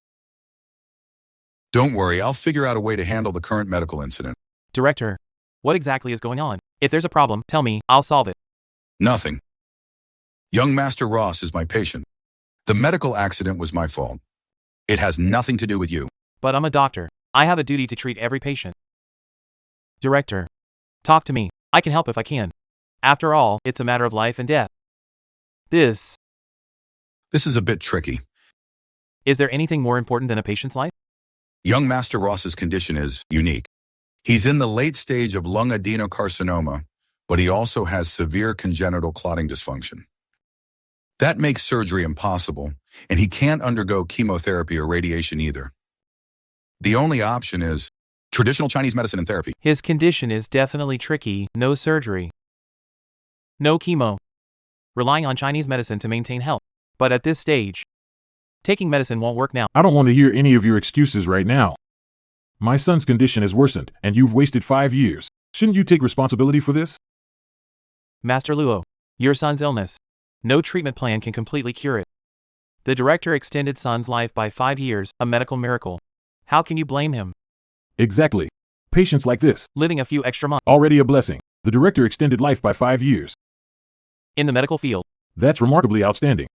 Don't worry, I'll figure out a way to handle the current medical incident. Director, what exactly is going on? If there's a problem, tell me, I'll solve it. Nothing. Young Master Ross is my patient. The medical accident was my fault. It has nothing to do with you. But I'm a doctor. I have a duty to treat every patient. Director, talk to me. I can help if I can. After all, it's a matter of life and death. This This is a bit tricky. is there anything more important than a patient's life? Young Master Ross's condition is unique. He's in the late stage of lung adenocarcinoma, but he also has severe congenital clotting dysfunction. That makes surgery impossible, and he can't undergo chemotherapy or radiation either. The only option is traditional Chinese medicine and therapy. His condition is definitely tricky. No surgery. No chemo. Relying on Chinese medicine to maintain health. But at this stage, taking medicine won't work now. I don't want to hear any of your excuses right now. My son's condition has worsened, and you've wasted 5 years. Shouldn't you take responsibility for this? Master Luo, your son's illness. No treatment plan can completely cure it. The director extended son's life by 5 years, a medical miracle. How can you blame him? Exactly. Patients like this, Living a few extra months already a blessing. The director extended life by 5 years. in the medical field. That's remarkably outstanding.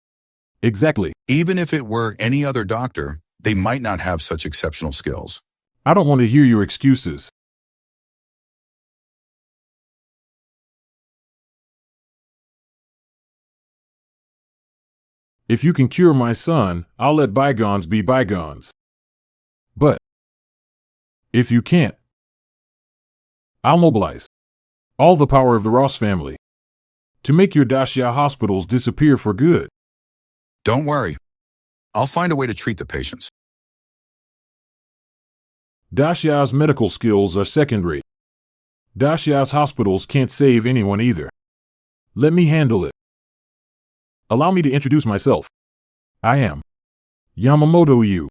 Exactly. Even if it were any other doctor, they might not have such exceptional skills. I don't want to hear your excuses. If you can cure my son, I'll let bygones be bygones. But if you can't, I'll mobilize all the power of the Ross family to make your Daxia hospitals disappear for good. Don't worry. I'll find a way to treat the patients. Daxia's medical skills are second-rate. Daxia's hospitals can't save anyone either. Let me handle it. Allow me to introduce myself. I am Yamamoto Yu,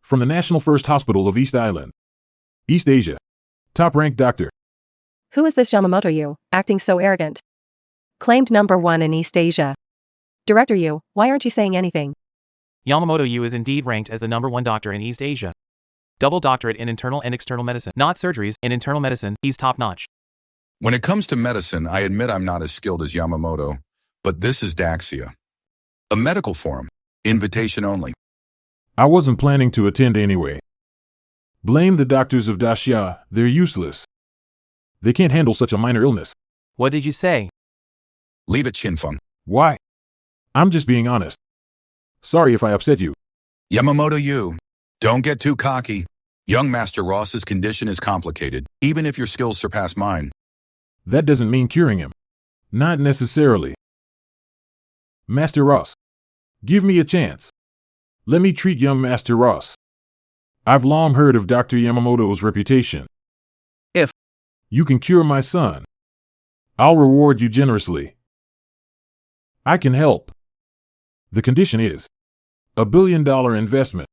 from the National First Hospital of East Island, East Asia. Top-ranked doctor. Who is this Yamamoto Yu, acting so arrogant? Claimed number 1 in East Asia. Director Yu, why aren't you saying anything? Yamamoto Yu is indeed ranked as the #1 doctor in East Asia. Double doctorate in internal and external medicine. Not surgeries, in internal medicine, he's top-notch. When it comes to medicine, I admit I'm not as skilled as Yamamoto, but this is Daxia. A medical forum. Invitation only. I wasn't planning to attend anyway. Blame the doctors of Daxia, they're useless. They can't handle such a minor illness. What did you say? Leave it, Chinfeng. Why? I'm just being honest. Sorry if I upset you. Yamamoto Yu, don't get too cocky. Young Master Ross's condition is complicated, even if your skills surpass mine. That doesn't mean curing him. Not necessarily. Master Ross, give me a chance. Let me treat young Master Ross. I've long heard of Dr. Yamamoto's reputation. If you can cure my son, I'll reward you generously. I can help. The condition is $1 billion investment.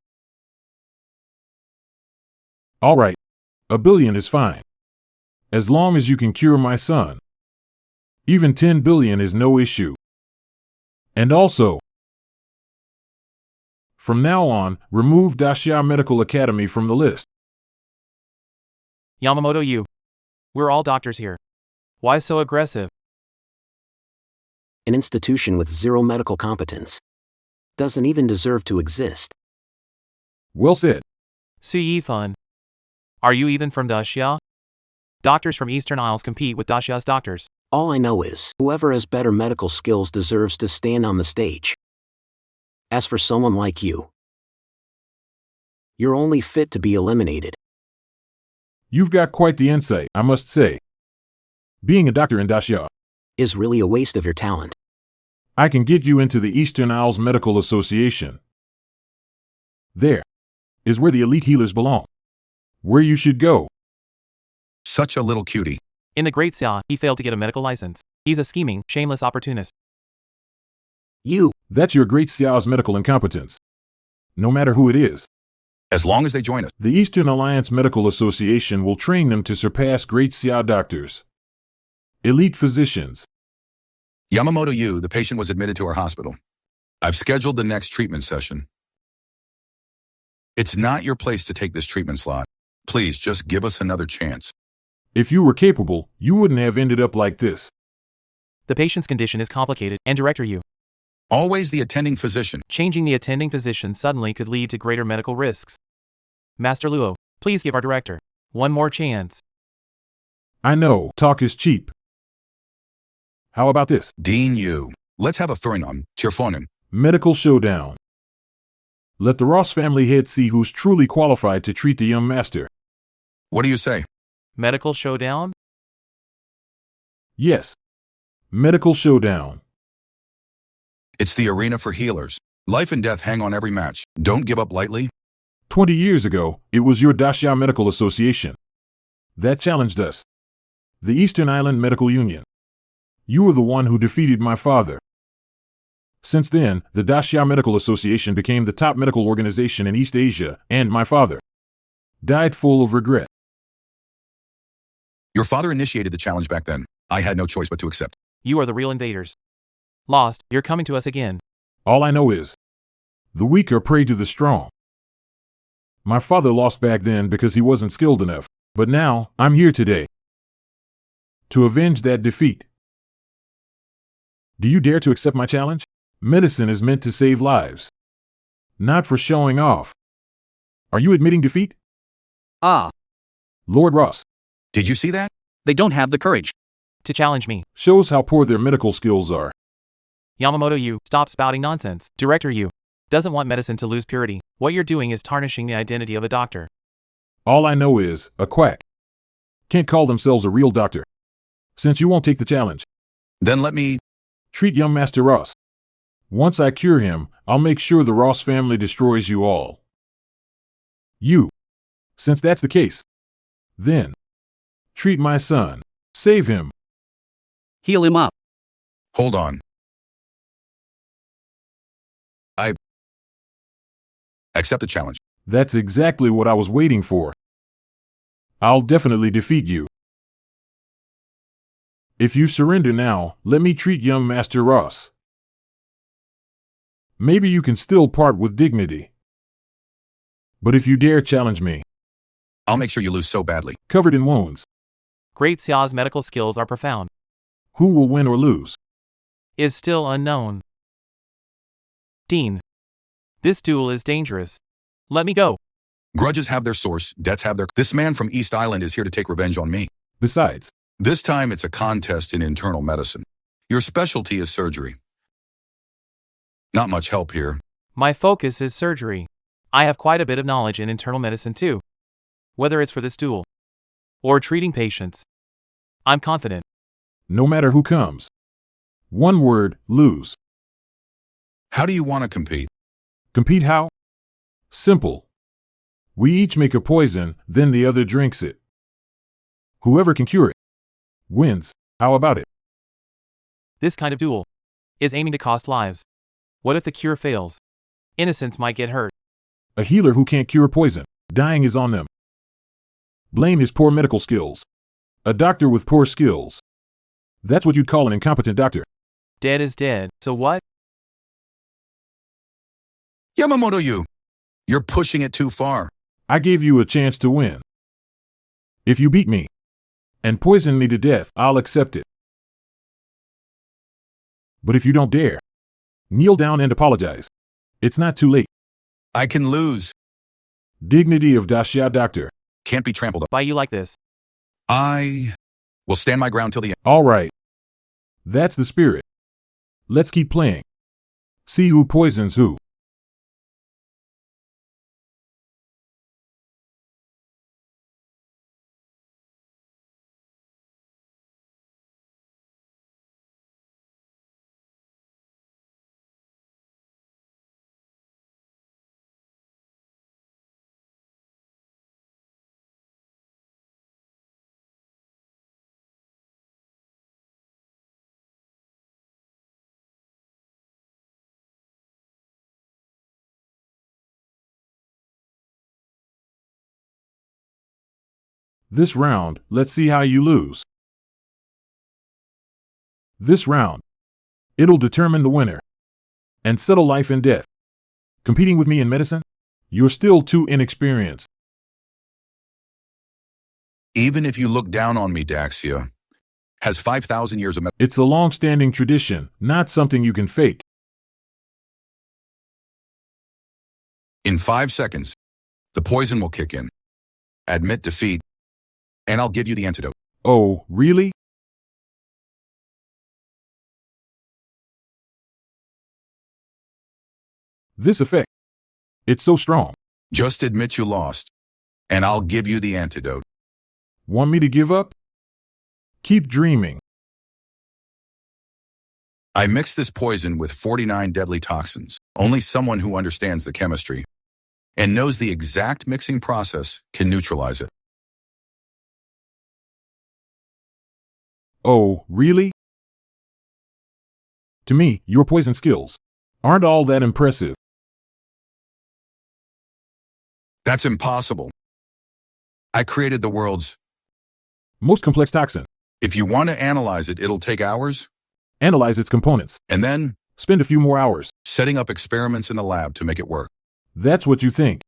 All right, $1 billion is fine. As long as you can cure my son. Even $10 billion is no issue. And also, from now on, remove Daxia Medical Academy from the list. Yamamoto Yu. We're all doctors here. Why so aggressive? An institution with zero medical competence doesn't even deserve to exist. Well said. Su Yifan. Are you even from Daxia? Doctors from Eastern Isles compete with Daxia's doctors. All I know is, whoever has better medical skills deserves to stand on the stage. As for someone like you, you're only fit to be eliminated. You've got quite the insight, I must say. Being a doctor in Daxia Is really a waste of your talent. I can get you into the Eastern Isles Medical Association. There is where the elite healers belong. Where you should go. Such a little cutie. In the Great Xia, he failed to get a medical license. He's a scheming, shameless opportunist. You, That's your Great Xiao's medical incompetence. No matter who it is, As long as they join us. the Eastern Alliance Medical Association will train them to surpass Great Xia doctors. Elite physicians. Yamamoto Yu, the patient was admitted to our hospital. I've scheduled the next treatment session. It's not your place to take this treatment slot. Please just give us another chance. If you were capable, you wouldn't have ended up like this. The patient's condition is complicated, and Director Yu. Always the attending physician. Changing the attending physician suddenly could lead to greater medical risks. Master Luo, please give our director one more chance. I know, talk is cheap. How about this? Dean Yu, let's have a Furinon, Tirfonen. Medical showdown. Let the Ross family head see who's truly qualified to treat the young master. What do you say? Medical showdown? Yes. Medical showdown. It's the arena for healers. Life and death hang on every match. Don't give up lightly. 20 years ago, it was your Daxia Medical Association that challenged us. The Eastern Island Medical Union. You were the one who defeated my father. Since then, the Daxia Medical Association became the top medical organization in East Asia, and my father died full of regret. Your father initiated the challenge back then. I had no choice but to accept. You are the real invaders. Lost, you're coming to us again. All I know is, the weak are prey to the strong. My father lost back then because he wasn't skilled enough, but now, I'm here today to avenge that defeat. Do you dare to accept my challenge? Medicine is meant to save lives, not for showing off. Are you admitting defeat? Ah, Lord Ross. Did you see that? they don't have the courage. To challenge me. Shows how poor their medical skills are. Yamamoto Yu, stop spouting nonsense. Director Yu doesn't want medicine to lose purity. What you're doing is tarnishing the identity of a doctor. All I know is, a quack can't call themselves a real doctor. Since you won't take the challenge, Then let me... treat young Master Ross. Once I cure him, I'll make sure the Ross family destroys you all. You. Since that's the case, then treat my son. Save him. Heal him up. Hold on. I accept the challenge. That's exactly what I was waiting for. I'll definitely defeat you. If you surrender now, let me treat young Master Ross. Maybe you can still part with dignity. But if you dare challenge me, I'll make sure you lose so badly. covered in wounds, Great Xia's medical skills are profound. who will win or lose? Is still unknown. Dean. This duel is dangerous. Let me go. Grudges have their source, debts have their... This man from East Island is here to take revenge on me. Besides, This time it's a contest in internal medicine. Your specialty is surgery. Not much help here. My focus is surgery. I have quite a bit of knowledge in internal medicine too. Whether it's for this duel or treating patients, I'm confident. no matter who comes. One word, lose. How do you want to compete? Compete how? Simple. We each make a poison, then the other drinks it. Whoever can cure it wins. How about it? This kind of duel is aiming to cost lives. What if the cure fails? Innocents might get hurt. A healer who can't cure poison, dying is on them. Blame his poor medical skills. A doctor with poor skills. That's what you'd call an incompetent doctor. Dead is dead, so what? Yamamoto Yu, you're pushing it too far. I gave you a chance to win. If you beat me and poison me to death, I'll accept it. But if you don't dare, kneel down and apologize. It's not too late. I can lose. Dignity of Daxia Doctor. Can't be trampled up. By you like this. I will stand my ground till the end. All right. That's the spirit. Let's keep playing. See who poisons who. This round, let's see how you lose. This round, It'll determine the winner and settle life and death. Competing with me in medicine? You're still too inexperienced. Even if you look down on me, Daxia has 5,000 years of It's a long-standing tradition, not something you can fake. In 5 seconds, the poison will kick in. Admit defeat, and I'll give you the antidote. Oh, really? This effect. It's so strong. Just admit you lost, and I'll give you the antidote. Want me to give up? Keep dreaming. I mixed this poison with 49 deadly toxins. Only someone who understands the chemistry and knows the exact mixing process can neutralize it. Oh, really? To me, your poison skills aren't all that impressive. That's impossible. I created the world's. Most complex toxin. If you want to analyze it, it'll take hours. Analyze its components. And then Spend a few more hours. setting up experiments in the lab to make it work. That's what you think.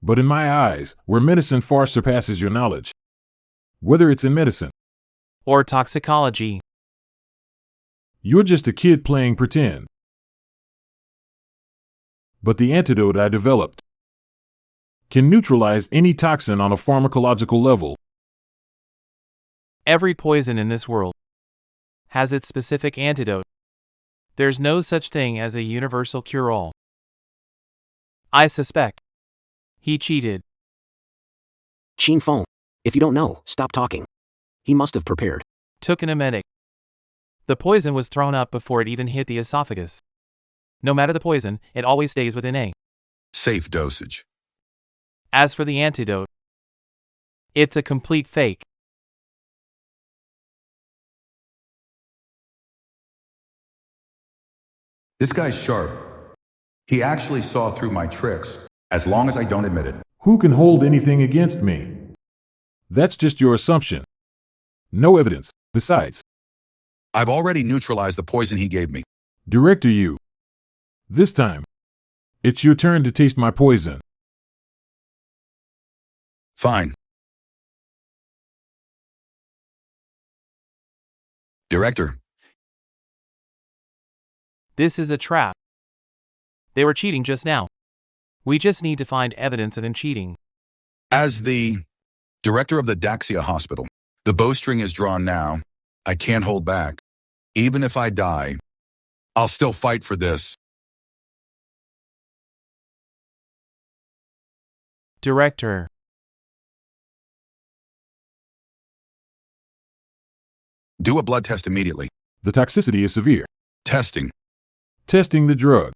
But in my eyes, where medicine far surpasses your knowledge, whether it's in medicine, Or toxicology. you're just a kid playing pretend. But the antidote I developed can neutralize any toxin on a pharmacological level. Every poison in this world has its specific antidote. There's no such thing as a universal cure-all. I suspect he cheated. Qin Feng, if you don't know, stop talking. He must have prepared. Took an emetic. The poison was thrown up before it even hit the esophagus. No matter the poison, it always stays within a Safe dosage. As for the antidote, it's a complete fake. This guy's sharp. He actually saw through my tricks, as long as I don't admit it. Who can hold anything against me? That's just your assumption. No evidence. Besides, I've already neutralized the poison he gave me. Director you. This time, it's your turn to taste my poison. Fine. Director, This is a trap. They were cheating just now. We just need to find evidence of them cheating. as the director of the Daxia Hospital, the bowstring is drawn now. I can't hold back. Even if I die, I'll still fight for this. Director. Do a blood test immediately. The toxicity is severe. Testing. Testing the drug.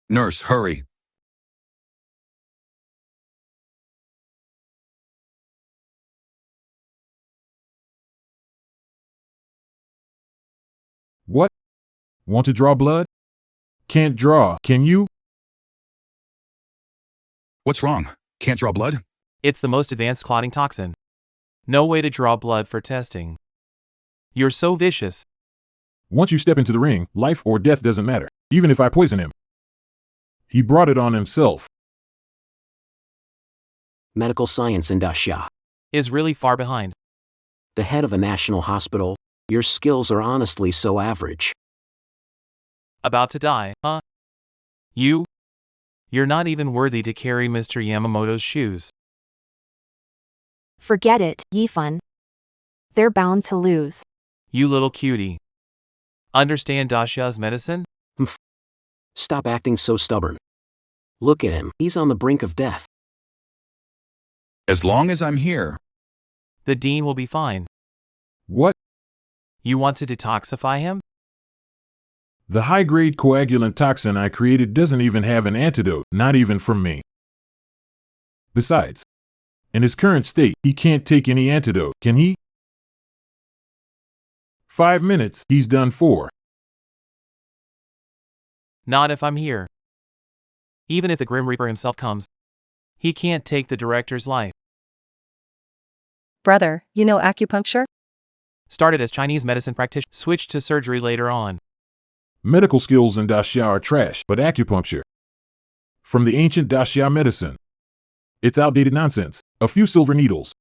Nurse, hurry. What? Want to draw blood? Can't draw, can you? What's wrong? Can't draw blood? It's the most advanced clotting toxin. No way to draw blood for testing. You're so vicious. Once you step into the ring, life or death doesn't matter, even if I poison him. He brought it on himself. Medical science in Dasha. Is really far behind. The head of a national hospital, your skills are honestly so average. About to die, huh? You're not even worthy to carry Mr. Yamamoto's shoes. Forget it, Yifun. They're bound to lose. You little cutie. Understand Dasha's medicine? Stop acting so stubborn. Look at him, he's on the brink of death. As long as I'm here. The dean will be fine. What? You want to detoxify him? The high-grade coagulant toxin I created doesn't even have an antidote, not even from me. Besides, in his current state, he can't take any antidote, can he? 5 minutes, he's done for. Not if I'm here. Even if the Grim Reaper himself comes, he can't take the director's life. Brother, you know acupuncture? Started as Chinese medicine practitioner, switched to surgery later on. Medical skills in Daxia are trash, but acupuncture. From the ancient Daxia medicine. It's outdated nonsense. A few silver needles.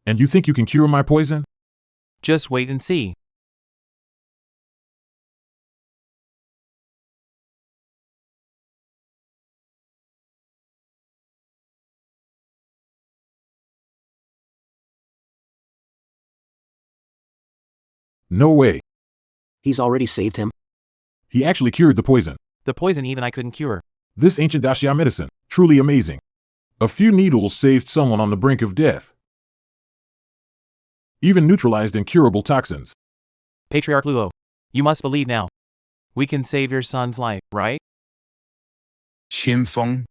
And you think you can cure my poison? Just wait and see. No way. He's already saved him? He actually cured the poison. The poison even I couldn't cure. This ancient Daxia medicine, truly amazing. A few needles saved someone on the brink of death. Even neutralized incurable toxins. Patriarch Luo, you must believe now. We can save your son's life, right? Qin Feng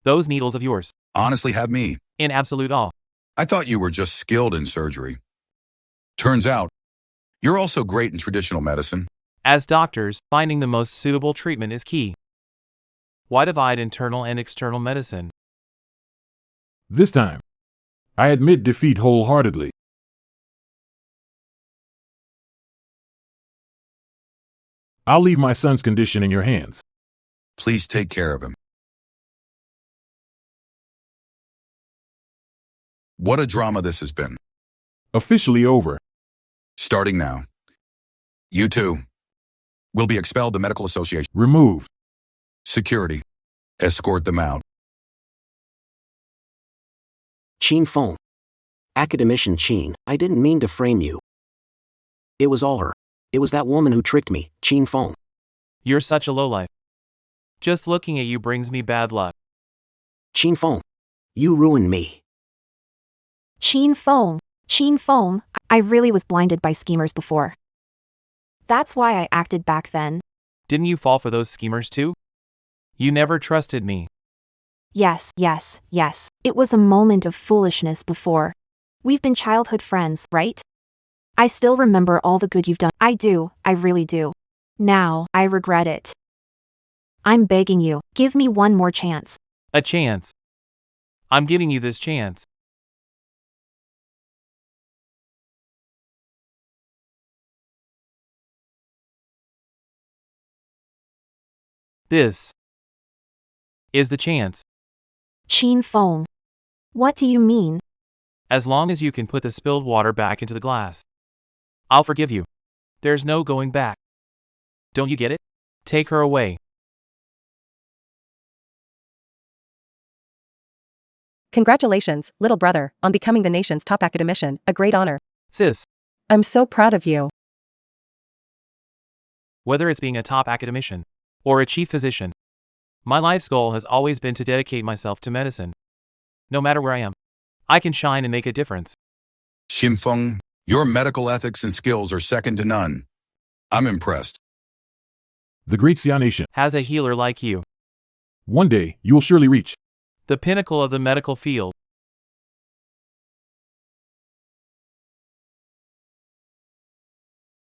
Those needles of yours. honestly have me. In absolute awe. I thought you were just skilled in surgery. Turns out, you're also great in traditional medicine. As doctors, finding the most suitable treatment is key. Why divide internal and external medicine? This time, I admit defeat wholeheartedly. I'll leave my son's condition in your hands. Please take care of him. What a drama this has been. Officially over. Starting now. You two will be expelled the medical association. Removed. Security. Escort them out. Qin Feng. Academician Qin, I didn't mean to frame you. It was all her. It was that woman who tricked me, Qin Feng. You're such a lowlife. Just looking at you brings me bad luck. Qin Feng. You ruined me. Qin Feng, I really was blinded by schemers before. That's why I acted back then. Didn't you fall for those schemers too? You never trusted me. Yes. It was a moment of foolishness before. We've been childhood friends, right? I still remember all the good you've done. I do, I really do. Now, I regret it. I'm begging you, give me one more chance. A chance. I'm giving you this chance. This is the chance. Qin Feng. What do you mean? As long as you can put the spilled water back into the glass, I'll forgive you. There's no going back. Don't you get it? Take her away. Congratulations, little brother, on becoming the nation's top academician, a great honor. Sis, I'm so proud of you. whether it's being a top academician or a chief physician, my life's goal has always been to dedicate myself to medicine. No matter where I am, I can shine and make a difference. Qin Feng, your medical ethics and skills are second to none. I'm impressed. The great Xia Nation. Has a healer like you, One day, you will surely reach the pinnacle of the medical field.